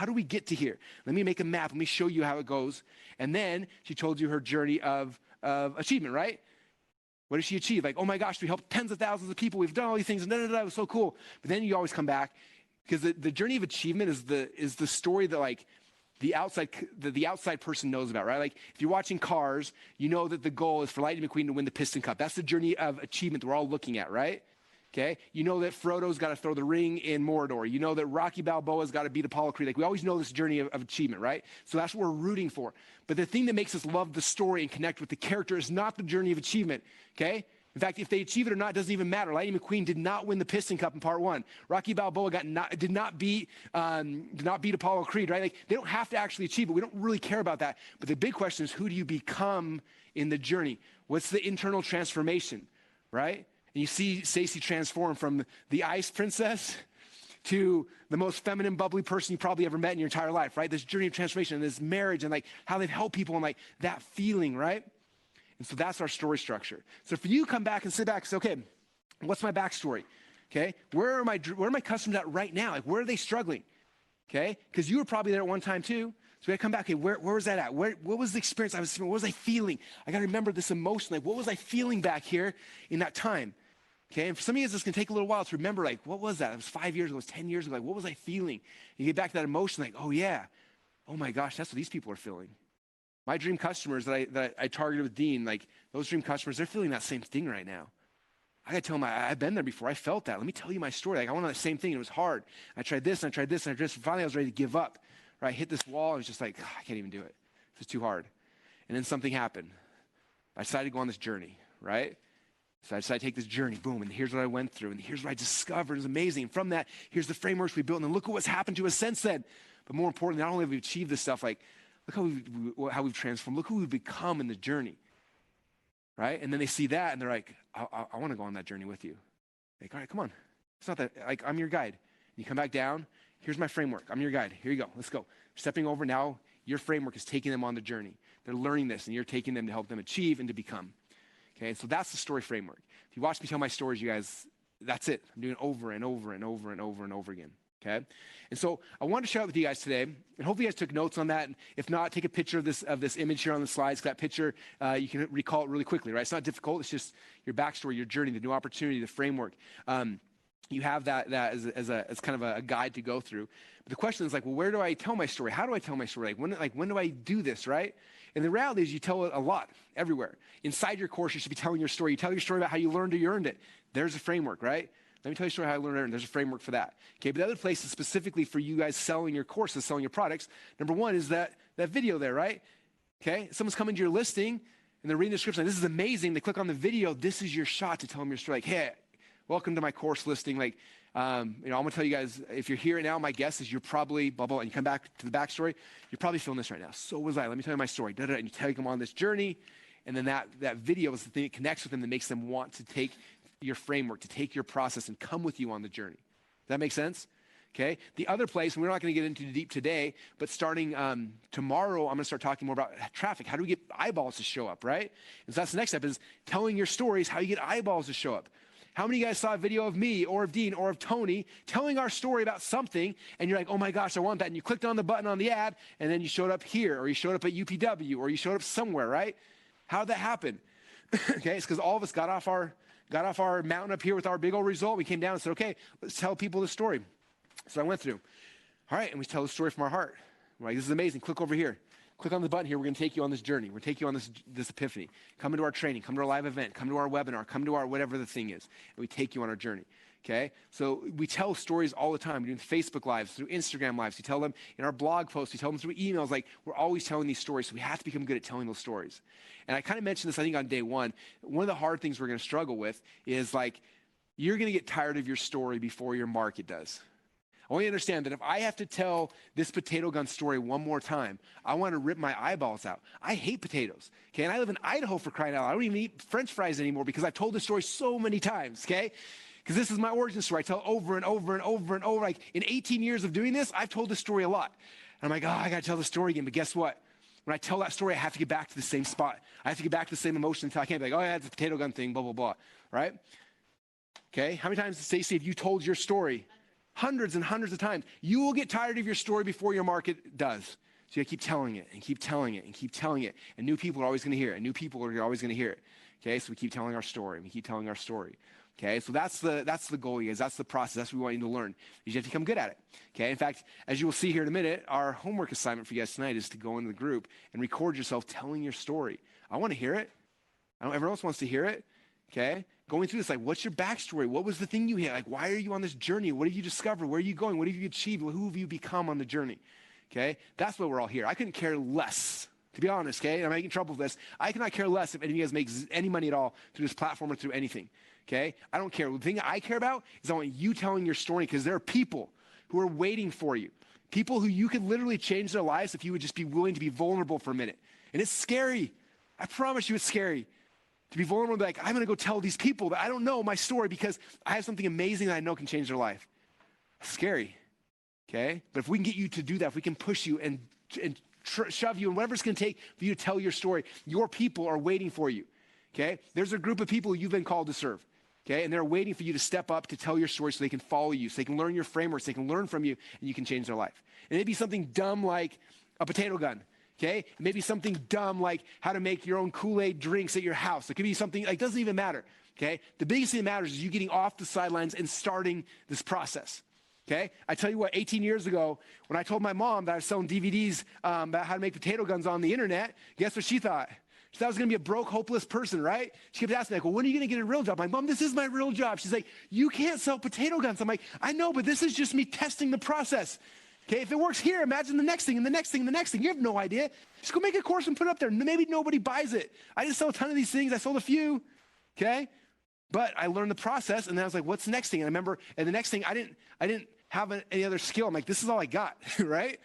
do we get to here? Let me make a map. Let me show you how it goes. And then she told you her journey of achievement, right? What did she achieve? Like, oh my gosh, we helped tens of thousands of people. We've done all these things. And it was so cool. But then you always come back because the journey of achievement is the story that like the outside person knows about, right? Like if you're watching Cars, you know that the goal is for Lightning McQueen to win the Piston Cup. That's the journey of achievement that we're all looking at, right? Okay, you know that Frodo's got to throw the ring in Mordor. You know that Rocky Balboa's got to beat Apollo Creed. Like we always know this journey of achievement, right? So that's what we're rooting for. But the thing that makes us love the story and connect with the character is not the journey of achievement, okay? In fact, if they achieve it or not, it doesn't even matter. Lightning McQueen did not win the Piston Cup in part one. Rocky Balboa did not beat Apollo Creed, right? Like they don't have to actually achieve it. We don't really care about that. But the big question is, who do you become in the journey? What's the internal transformation, right? And you see Stacy transform from the ice princess to the most feminine, bubbly person you probably ever met in your entire life, right? This journey of transformation and this marriage and like how they've helped people and like that feeling, right? And so that's our story structure. So for you, come back and sit back and say, okay, what's my backstory? Okay, where are my customers at right now? Like where are they struggling? Okay, because you were probably there at one time too. So we gotta come back, okay, where was that at? What was the experience what was I feeling? I gotta remember this emotion, like what was I feeling back here in that time? Okay, and for some of you, it's going to take a little while to remember, like, what was that? It was 5 years ago, it was 10 years ago. Like, what was I feeling? You get back to that emotion, like, oh yeah, oh my gosh, that's what these people are feeling. My dream customers that I targeted with Dean, like those dream customers, they're feeling that same thing right now. I gotta tell them, I've been there before. I felt that. Let me tell you my story. Like, I wanted that same thing. It was hard. I tried this, and I tried this, and I tried this. Finally, I was ready to give up. Right? I hit this wall. I was just like, I can't even do it. It's too hard. And then something happened. I decided to go on this journey, right? So I decided to take this journey, boom, and here's what I went through, and here's what I discovered. It was amazing. And from that, here's the frameworks we built, and then look at what's happened to us since then. But more importantly, not only have we achieved this stuff, like, look how we've transformed. Look who we've become in the journey, right? And then they see that, and they're like, I want to go on that journey with you. Like, all right, come on. It's not that, like, I'm your guide. You come back down. Here's my framework. I'm your guide. Here you go. Let's go. Stepping over now, your framework is taking them on the journey. They're learning this, and you're taking them to help them achieve and to become. Okay, so that's the story framework. If you watch me tell my stories, you guys, that's it. I'm doing it over and over and over and over and over again. Okay, and so I wanted to share it with you guys today, and hopefully you guys took notes on that. And if not, take a picture of this image here on the slides. That picture, you can recall it really quickly, right? It's not difficult. It's just your backstory, your journey, the new opportunity, the framework. You have that as kind of a guide to go through. But the question is like, well, where do I tell my story? How do I tell my story? Like when do I do this, right? And the reality is you tell it a lot, everywhere. Inside your course, you should be telling your story. You tell your story about how you learned or you earned it. There's a framework, right? Let me tell you a story how I learned it, and there's a framework for that. Okay, but the other place is specifically for you guys selling your courses, selling your products. Number one is that video there, right? Okay, someone's coming to your listing, and they're reading the description. This is amazing. They click on the video. This is your shot to tell them your story. Like, hey, welcome to my course listing. Like, I'm gonna tell you guys, if you're here right now, my guess is you're probably, blah, blah, and you come back to the backstory, you're probably feeling this right now. So was I. Let me tell you my story. And you take them on this journey, and then that video is the thing that connects with them, that makes them want to take your framework, to take your process and come with you on the journey. Does that make sense? Okay. The other place, and we're not going to get into deep today, but starting tomorrow, I'm going to start talking more about traffic. How do we get eyeballs to show up, right? And so that's the next step, is telling your stories, how you get eyeballs to show up. How many of you guys saw a video of me or of Dean or of Tony telling our story about something, and you're like, oh my gosh, I want that, and you clicked on the button on the ad, and then you showed up here, or you showed up at UPW, or you showed up somewhere, right? How did that happen? Okay, it's because all of us got off our mountain up here with our big old result. We came down and said, okay, let's tell people the story. So I went through. All right, and we tell the story from our heart. We're like, this is amazing. Click over here. Click on the button here. We're going to take you on this journey. We're going to take you on this epiphany. Come into our training. Come to our live event. Come to our webinar. Come to our whatever the thing is. And we take you on our journey. Okay? So we tell stories all the time. We're doing Facebook Lives, through Instagram Lives. We tell them in our blog posts. We tell them through emails. Like, we're always telling these stories. So we have to become good at telling those stories. And I kind of mentioned this, I think, on day one. One of the hard things we're going to struggle with is, like, you're going to get tired of your story before your market does. I want you to understand that if I have to tell this potato gun story one more time, I want to rip my eyeballs out. I hate potatoes, okay? And I live in Idaho, for crying out loud. I don't even eat French fries anymore because I've told this story so many times, okay? Because this is my origin story. I tell it over and over and over and over. Like, in 18 years of doing this, I've told this story a lot. And I'm like, oh, I got to tell the story again. But guess what? When I tell that story, I have to get back to the same spot. I have to get back to the same emotion until I can't be like, oh, yeah, it's a potato gun thing, blah, blah, blah, right? Okay, how many times, Stacey, have you told your story? Hundreds and hundreds of times. You will get tired of your story before your market does. So you gotta keep telling it and keep telling it and keep telling it. And new people are always going to hear it. And new people are always going to hear it. Okay, so we keep telling our story. And we keep telling our story. Okay, so that's the goal, you guys. That's the process. That's what we want you to learn. You have to become good at it. Okay, in fact, as you will see here in a minute, our homework assignment for you guys tonight is to go into the group and record yourself telling your story. I want to hear it. I know everyone else wants to hear it. Okay, going through this, like, what's your backstory? What was the thing you hit? Like, why are you on this journey? What have you discovered? Where are you going? What have you achieved? Who have you become on the journey? Okay, that's why we're all here. I couldn't care less, to be honest, okay? I'm making trouble with this. I cannot care less if any of you guys make any money at all through this platform or through anything, okay? I don't care. The thing I care about is I want you telling your story, because there are people who are waiting for you, people who you could literally change their lives if you would just be willing to be vulnerable for a minute. And it's scary. I promise you it's scary. To be vulnerable and be like, I'm going to go tell these people that I don't know my story because I have something amazing that I know can change their life. It's scary, okay? But if we can get you to do that, if we can push you and shove you and whatever it's going to take for you to tell your story, your people are waiting for you, okay? There's a group of people you've been called to serve, okay? And they're waiting for you to step up to tell your story so they can follow you, so they can learn your frameworks, they can learn from you, and you can change their life. And it'd be something dumb like a potato gun. Okay, maybe something dumb like how to make your own Kool-Aid drinks at your house. It could be something like doesn't even matter. Okay, the biggest thing that matters is you getting off the sidelines and starting this process. Okay, I tell you what, 18 years ago, when I told my mom that I was selling DVDs about how to make potato guns on the internet, guess what she thought? She thought I was going to be a broke, hopeless person, right? She kept asking me, like, well, when are you going to get a real job? I'm like, Mom, this is my real job. She's like, you can't sell potato guns. I'm like, I know, but this is just me testing the process. Okay, if it works here, imagine the next thing and the next thing and the next thing. You have no idea. Just go make a course and put it up there. Maybe nobody buys it. I didn't sell a ton of these things. I sold a few, okay? But I learned the process, and then I was like, what's the next thing? And I remember, and the next thing, I didn't have any other skill. I'm like, this is all I got, right?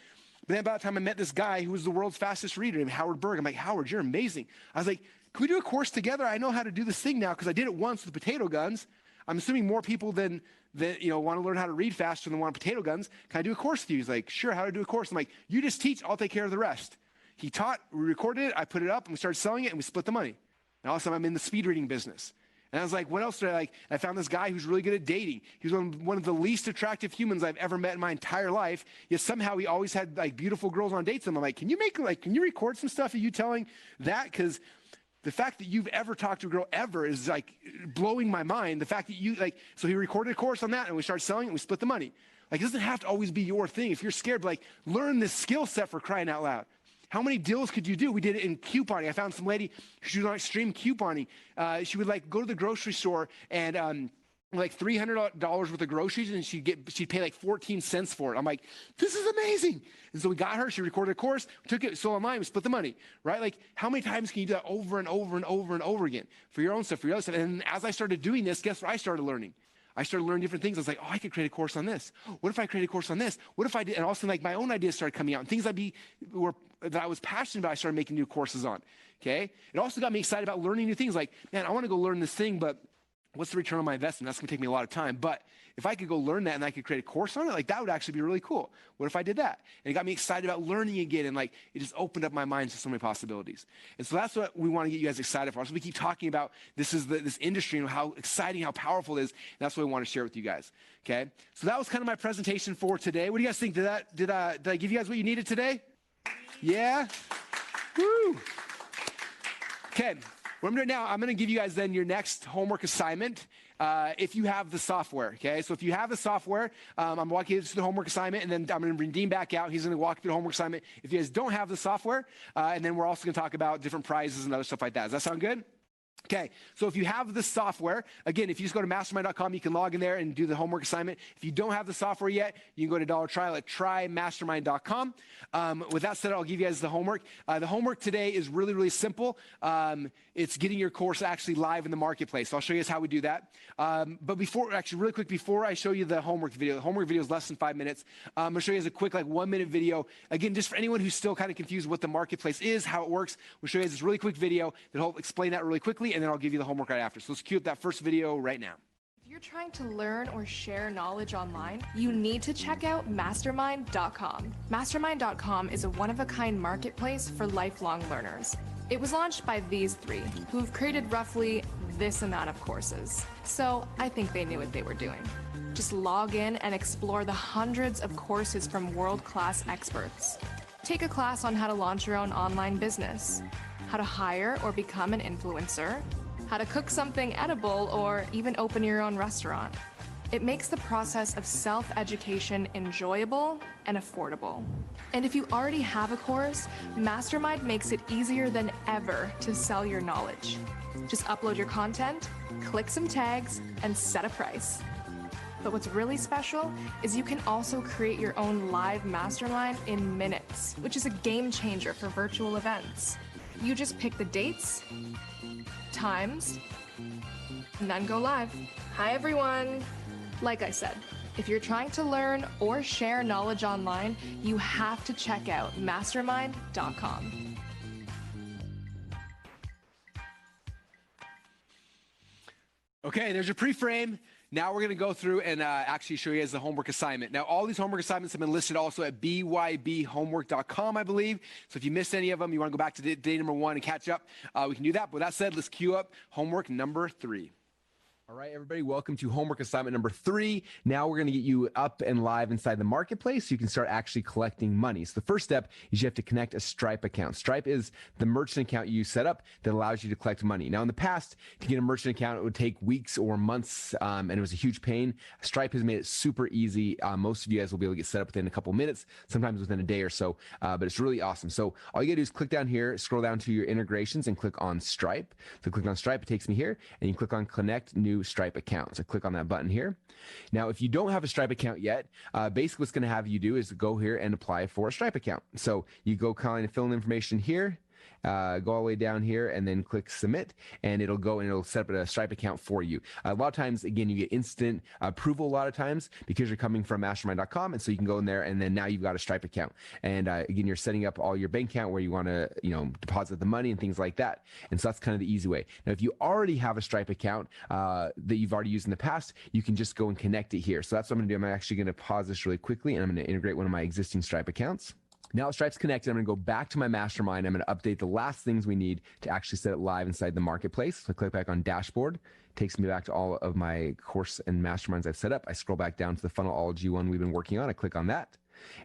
But then by the time I met this guy who was the world's fastest reader named Howard Berg, I'm like, Howard, you're amazing. I was like, can we do a course together? I know how to do this thing now because I did it once with potato guns. I'm assuming more people than want to learn how to read faster than want potato guns. Can I do a course with you? He's like, sure, how to do a course? I'm like, you just teach, I'll take care of the rest. He taught, we recorded it, I put it up, and we started selling it, and we split the money. And all of a sudden, I'm in the speed reading business. And I was like, what else did I like? I found this guy who's really good at dating. He was one of the least attractive humans I've ever met in my entire life. Yet somehow he always had like beautiful girls on dates. And I'm like, can you record some stuff of you telling that? Because the fact that you've ever talked to a girl ever is like blowing my mind. The fact that you like, so he recorded a course on that and we started selling it and we split the money. Like, it doesn't have to always be your thing. If you're scared, like, learn this skill set for crying out loud. How many deals could you do? We did it in couponing. I found some lady, she was on extreme couponing. She would like go to the grocery store and like $300 worth of groceries, and she'd pay like 14 cents for it. I'm like, this is amazing. And so we got her, she recorded a course, took it, sold online, we split the money, right? Like, how many times can you do that over and over and over and over again for your own stuff, for your other stuff? And as I started doing this, guess what I started learning? I started learning different things. I was like, oh, I could create a course on this. What if I create a course on this? What if I did? And also, like, my own ideas started coming out. And things that I was passionate about, I started making new courses on, okay? It also got me excited about learning new things. Like, man, I want to go learn this thing, but what's the return on my investment? That's going to take me a lot of time. But if I could go learn that and I could create a course on it, like, that would actually be really cool. What if I did that? And it got me excited about learning again, and like, it just opened up my mind to so many possibilities. And so that's what we want to get you guys excited for. So we keep talking about this industry and how exciting, how powerful it is. And that's what we want to share with you guys. Okay. So that was kind of my presentation for today. What do you guys think? Did I give you guys what you needed today? Yeah. Woo. Okay. What I'm doing now, I'm going to give you guys then your next homework assignment if you have the software, okay? So if you have the software, I'm walking you through the homework assignment, and then I'm going to bring Dean back out. He's going to walk through the homework assignment. If you guys don't have the software, and then we're also going to talk about different prizes and other stuff like that. Does that sound good? Okay, so if you have the software, again, if you just go to mastermind.com, you can log in there and do the homework assignment. If you don't have the software yet, you can go to dollar trial at trymastermind.com. With that said, I'll give you guys the homework. The homework today is really, really simple. It's getting your course actually live in the marketplace. So I'll show you guys how we do that. But really quick, before I show you the homework video is less than 5 minutes. I'm going to show you guys a quick, 1 minute video. Again, just for anyone who's still kind of confused what the marketplace is, how it works, we'll show you guys this really quick video that'll explain that really quickly, and then I'll give you the homework right after. So let's cue up that first video right now. If you're trying to learn or share knowledge online, you need to check out mastermind.com. Mastermind.com is a one-of-a-kind marketplace for lifelong learners. It was launched by these three, who've created roughly this amount of courses. So I think they knew what they were doing. Just log in and explore the hundreds of courses from world-class experts. Take a class on how to launch your own online business, how to hire or become an influencer, how to cook something edible, or even open your own restaurant. It makes the process of self-education enjoyable and affordable. And if you already have a course, Mastermind makes it easier than ever to sell your knowledge. Just upload your content, click some tags, and set a price. But what's really special is you can also create your own live mastermind in minutes, which is a game changer for virtual events. You just pick the dates, times, and then go live. Hi, everyone. Like I said, if you're trying to learn or share knowledge online, you have to check out mastermind.com. Okay, there's your pre-frame. Now we're going to go through and actually show you guys the homework assignment. Now, all these homework assignments have been listed also at bybhomework.com, I believe. So if you missed any of them, you want to go back to day number 1 and catch up, we can do that. But with that said, let's cue up homework number 3. All right, everybody, welcome to homework assignment number 3. Now we're going to get you up and live inside the marketplace so you can start actually collecting money. So the first step is you have to connect a Stripe account. Stripe is the merchant account you set up that allows you to collect money. Now, in the past, to get a merchant account, it would take weeks or months, and it was a huge pain. Stripe has made it super easy. Most of you guys will be able to get set up within a couple minutes, sometimes within a day or so, but it's really awesome. So all you got to do is click down here, scroll down to your integrations, and click on Stripe. So click on Stripe, it takes me here, and you click on Connect New Stripe Account. So click on that button here. Now, if you don't have a Stripe account yet, basically what's going to have you do is go here and apply for a Stripe account. So you go kind of fill in information here, go all the way down here and then click submit, and it'll go and it'll set up a Stripe account for you. A lot of times, again, you get instant approval a lot of times because you're coming from mastermind.com, and so you can go in there and then now you've got a Stripe account. And again, you're setting up all your bank account where you want to, deposit the money and things like that. And so that's kind of the easy way. Now, if you already have a Stripe account that you've already used in the past, you can just go and connect it here. So that's what I'm going to do. I'm actually going to pause this really quickly, and I'm going to integrate one of my existing Stripe accounts. Now Stripe's connected. I'm going to go back to my mastermind. I'm going to update the last things we need to actually set it live inside the marketplace. So I click back on dashboard. It takes me back to all of my course and masterminds I've set up. I scroll back down to the funnelology one we've been working on. I click on that.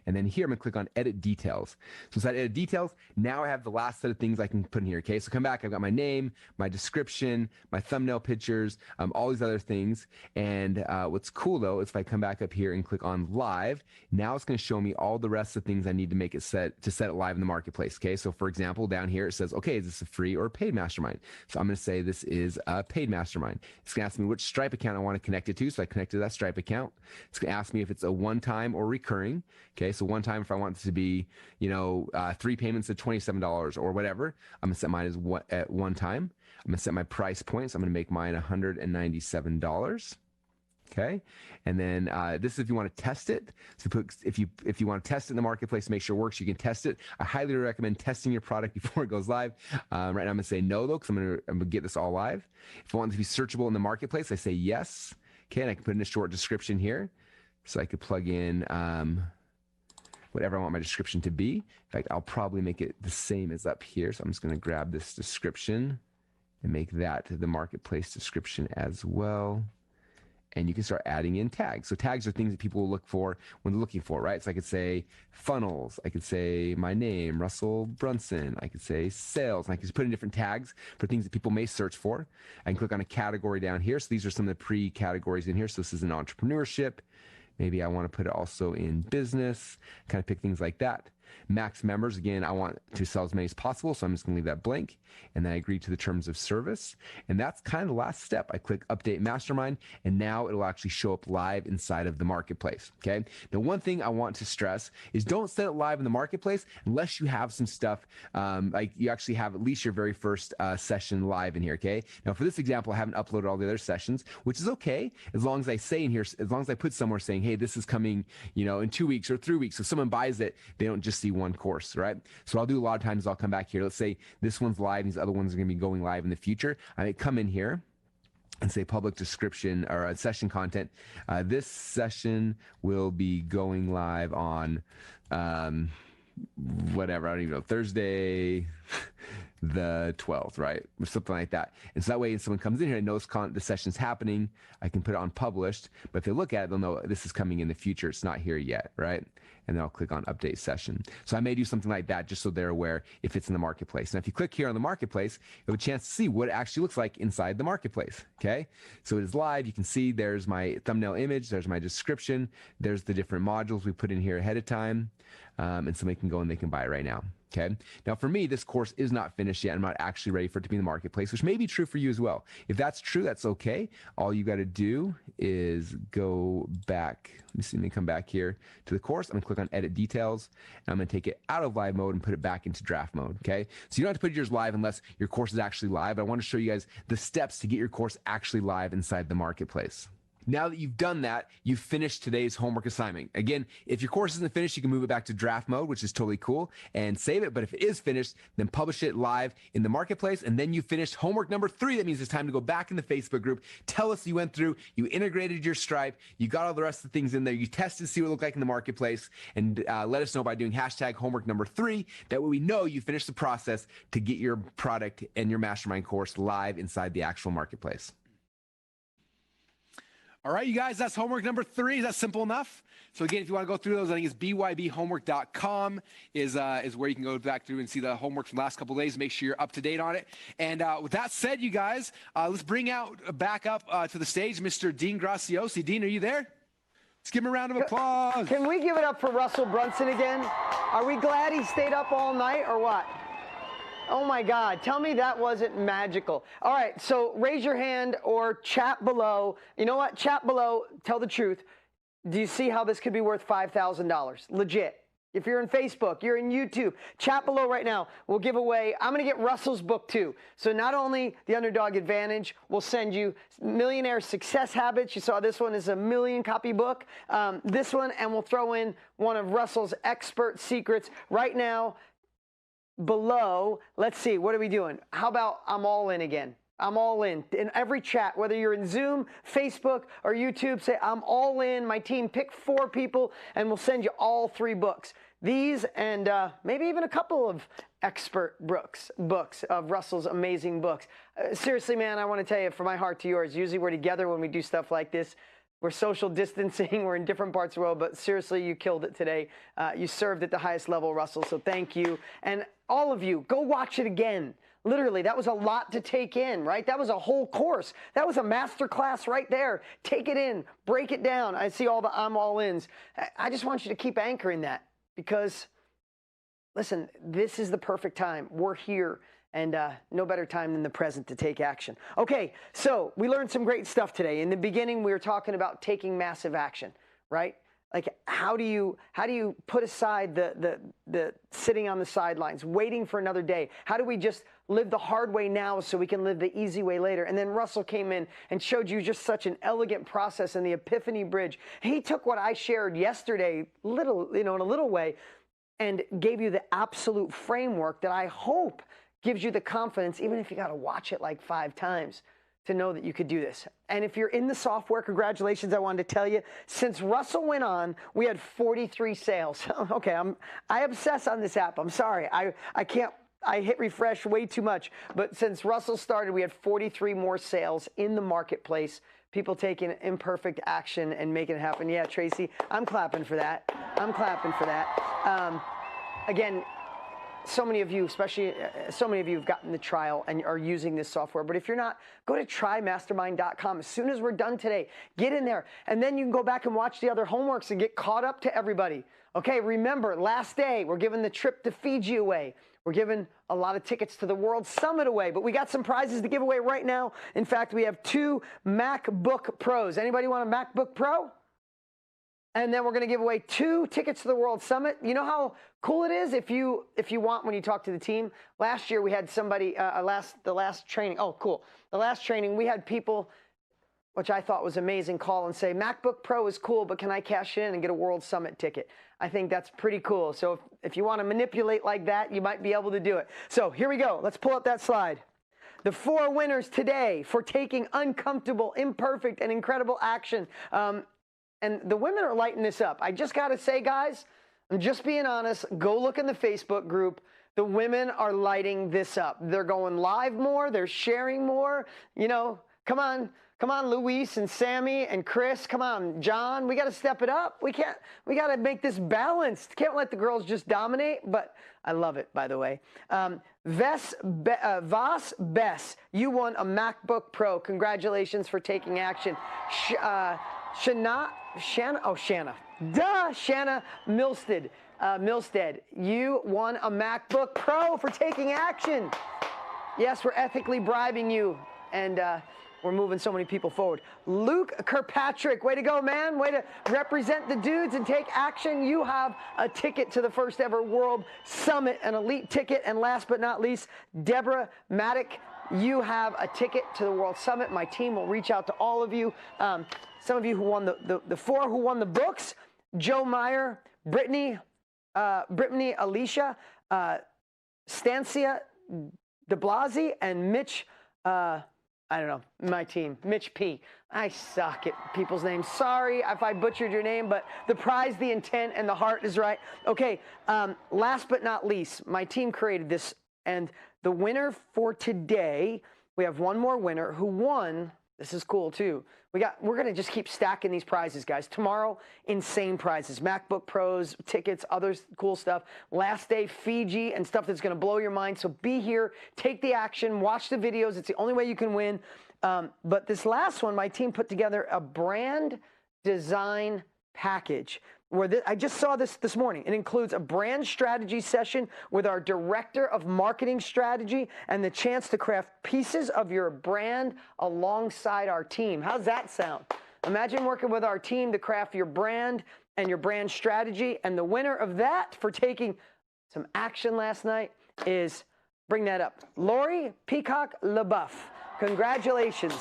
And then here, I'm going to click on edit details. So inside edit details, now I have the last set of things I can put in here. Okay, so come back. I've got my name, my description, my thumbnail pictures, all these other things. And what's cool though, is if I come back up here and click on live, now it's going to show me all the rest of the things I need to make it set it live in the marketplace. Okay, so for example, down here it says, okay, is this a free or a paid mastermind? So I'm going to say this is a paid mastermind. It's going to ask me which Stripe account I want to connect it to. So I connected that Stripe account. It's going to ask me if it's a one-time or recurring. Okay, so one time if I want it to be, 3 payments at $27 or whatever, I'm gonna set mine as at one time. I'm gonna set my price point, so I'm gonna make mine $197. Okay, and then this is if you want to test it. So if you want to test it in the marketplace, make sure it works. You can test it. I highly recommend testing your product before it goes live. Right now I'm gonna say no though, because I'm gonna get this all live. If I want it to be searchable in the marketplace, I say yes. Okay, and I can put in a short description here, so I could plug in whatever I want my description to be. In fact, I'll probably make it the same as up here. So I'm just going to grab this description and make that the marketplace description as well. And you can start adding in tags. So tags are things that people will look for when they're looking for, right? So I could say funnels. I could say my name, Russell Brunson. I could say sales. And I could just put in different tags for things that people may search for. I can click on a category down here. So these are some of the pre-categories in here. So this is an entrepreneurship. Maybe I want to put it also in business, kind of pick things like that. Max members, again, I want to sell as many as possible, so I'm just going to leave that blank. And then I agree to the terms of service. And that's kind of the last step. I click Update Mastermind, and now it'll actually show up live inside of the marketplace, okay? Now, one thing I want to stress is don't set it live in the marketplace unless you have some stuff, like you actually have at least your very first session live in here, okay? Now, for this example, I haven't uploaded all the other sessions, which is okay, as long as I say in here, as long as I put somewhere saying, hey, this is coming, in 2 weeks or 3 weeks. So if someone buys it, they don't just see one course, right? So I'll do a lot of times, I'll come back here. Let's say this one's live, these other ones are going to be going live in the future. I may come in here and say public description or session content. This session will be going live on whatever, I don't even know, Thursday the 12th, right? Or something like that. And so that way, if someone comes in here and knows the session's happening, I can put it on published. But if they look at it, they'll know this is coming in the future. It's not here yet, right? And then I'll click on update session. So I may do something like that just so they're aware if it's in the marketplace. Now, if you click here on the marketplace, you have a chance to see what it actually looks like inside the marketplace, okay? So it is live. You can see there's my thumbnail image. There's my description. There's the different modules we put in here ahead of time. And somebody can go and they can buy it right now. Okay. Now, for me, this course is not finished yet. I'm not actually ready for it to be in the marketplace, which may be true for you as well. If that's true, that's okay. All you got to do is go back. Let me see. Let me come back here to the course. I'm going to click on edit details. And I'm going to take it out of live mode and put it back into draft mode. Okay. So you don't have to put yours live unless your course is actually live. I want to show you guys the steps to get your course actually live inside the marketplace. Now that you've done that, you've finished today's homework assignment. Again, if your course isn't finished, you can move it back to draft mode, which is totally cool, and save it. But if it is finished, then publish it live in the marketplace, and then you finished homework number 3. That means it's time to go back in the Facebook group. Tell us you went through, you integrated your Stripe, you got all the rest of the things in there, you tested to see what it looked like in the marketplace, and let us know by doing hashtag homework number 3. That way we know you finished the process to get your product and your mastermind course live inside the actual marketplace. All right, you guys, that's homework number 3. Is that simple enough? So again, if you want to go through those, I think it's bybhomework.com is where you can go back through and see the homework from the last couple of days. Make sure you're up to date on it. And with that said, you guys, let's bring back up to the stage Mr. Dean Graciosi. Dean, are you there? Let's give him a round of applause. Can we give it up for Russell Brunson again? Are we glad he stayed up all night or what? Oh my God, tell me that wasn't magical. All right, so raise your hand or chat below. You know what, chat below, tell the truth. Do you see how this could be worth $5,000? Legit. If you're in Facebook, you're in YouTube, chat below right now. We'll give away, I'm gonna get Russell's book too. So not only The Underdog Advantage, we'll send you Millionaire Success Habits. You saw this one is a 1 million copy book. This one, and we'll throw in one of Russell's expert secrets right now. Below, let's see, what are we doing? How about I'm all in again? I'm all in every chat, whether you're in Zoom, Facebook, or YouTube, say I'm all in. My team, pick 4 people, and we'll send you all 3 books. These and maybe even a couple of expert books of Russell's amazing books. Seriously, man, I want to tell you, from my heart to yours, usually we're together when we do stuff like this. We're social distancing. We're in different parts of the world, but seriously, you killed it today. You served at the highest level, Russell, so thank you. And all of you, go watch it again. Literally, that was a lot to take in, right? That was a whole course. That was a master class right there. Take it in, break it down. I see all the I'm all ins. I just want you to keep anchoring that because, listen, this is the perfect time. We're here. And no better time than the present to take action. Okay, so we learned some great stuff today. In the beginning, we were talking about taking massive action, right? Like how do you put aside the sitting on the sidelines, waiting for another day? How do we just live the hard way now so we can live the easy way later? And then Russell came in and showed you just such an elegant process in the Epiphany Bridge. He took what I shared yesterday, in a little way, and gave you the absolute framework that I hope gives you the confidence, even if you got to watch it like 5 times, to know that you could do this. And if you're in the software, congratulations, I wanted to tell you, since Russell went on, we had 43 sales. Okay, I obsess on this app. I'm sorry. I hit refresh way too much. But since Russell started, we had 43 more sales in the marketplace. People taking imperfect action and making it happen. Yeah, Tracy, I'm clapping for that. I'm clapping for that. Again, so many of you, especially so many of you have gotten the trial and are using this software. But if you're not, go to trymastermind.com. As soon as we're done today, get in there. And then you can go back and watch the other homeworks and get caught up to everybody. Okay, remember, last day, we're giving the trip to Fiji away. We're giving a lot of tickets to the World Summit away. But we got some prizes to give away right now. In fact, we have 2 MacBook Pros. Anybody want a MacBook Pro? And then we're going to give away 2 tickets to the World Summit. You know how cool it is if you want, when you talk to the team. Last year we had somebody the last training. Oh, cool. The last training we had people, which I thought was amazing, call and say, MacBook Pro is cool, but can I cash in and get a World Summit ticket? I think that's pretty cool. So if you want to manipulate like that, you might be able to do it. So here we go. Let's pull up that slide. The 4 winners today for taking uncomfortable, imperfect, and incredible action. And the women are lighting this up. I just got to say, guys, I'm just being honest. Go look in the Facebook group. The women are lighting this up. They're going live more. They're sharing more. You know, come on, Luis and Sammy and Chris. Come on, John. We got to step it up. We got to make this balanced. Can't let the girls just dominate. But I love it, by the way. Vas Bess, you won a MacBook Pro. Congratulations for taking action. Shanna Milstead, you won a MacBook Pro for taking action. Yes, we're ethically bribing you, and we're moving so many people forward. Luke Kirkpatrick, way to go, man. Way to represent the dudes and take action. You have a ticket to the first ever World Summit, an elite ticket. And last but not least, Deborah Maddock, you have a ticket to the World Summit. My team will reach out to all of you. Some of you who won the 4 who won the books: Joe Meyer, Brittany, Alicia, Stancia DeBlasi, and Mitch, I don't know, my team, Mitch P. I suck at people's names. Sorry if I butchered your name, but the prize, the intent, and the heart is right. Okay, last but not least, my team created this, and the winner for today, we have one more winner who won This is cool too. We're gonna just keep stacking these prizes, guys. Tomorrow, insane prizes. MacBook Pros, tickets, other cool stuff. Last day, Fiji, and stuff that's gonna blow your mind. So be here, take the action, watch the videos. It's the only way you can win. But this last one, my team put together a brand design package. I just saw this morning. It includes a brand strategy session with our director of marketing strategy and the chance to craft pieces of your brand alongside our team. How's that sound? Imagine working with our team to craft your brand and your brand strategy. And the winner of that for taking some action last night is, bring that up, Lori Peacock LeBuff. Congratulations.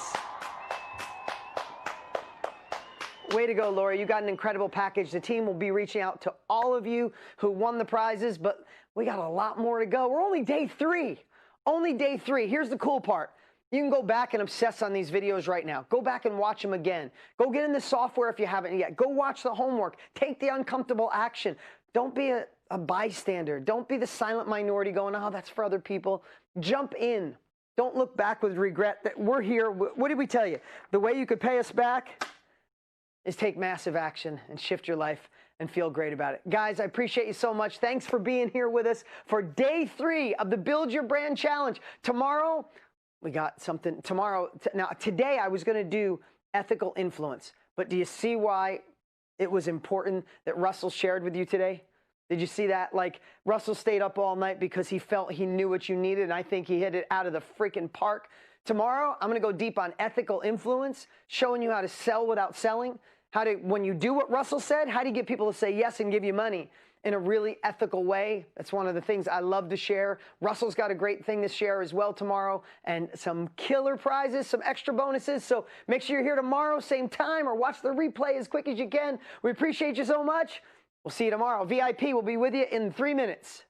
Way to go, Lori. You got an incredible package. The team will be reaching out to all of you who won the prizes, but we got a lot more to go. We're only day 3. Only day 3. Here's the cool part. You can go back and obsess on these videos right now. Go back and watch them again. Go get in the software if you haven't yet. Go watch the homework. Take the uncomfortable action. Don't be a bystander. Don't be the silent minority going, oh, that's for other people. Jump in. Don't look back with regret that we're here. What did we tell you? The way you could pay us back is take massive action and shift your life and feel great about it. Guys, I appreciate you so much. Thanks for being here with us for day 3 of the Build Your Brand Challenge. Tomorrow, we got something. Today I was going to do ethical influence, but do you see why it was important that Russell shared with you today? Did you see that? Like, Russell stayed up all night because he felt he knew what you needed, and I think he hit it out of the freaking park. Tomorrow, I'm going to go deep on ethical influence, showing you how to sell without selling, when you do what Russell said, how do you get people to say yes and give you money in a really ethical way? That's one of the things I love to share. Russell's got a great thing to share as well tomorrow, and some killer prizes, some extra bonuses. So make sure you're here tomorrow, same time, or watch the replay as quick as you can. We appreciate you so much. We'll see you tomorrow. VIP will be with you in 3 minutes.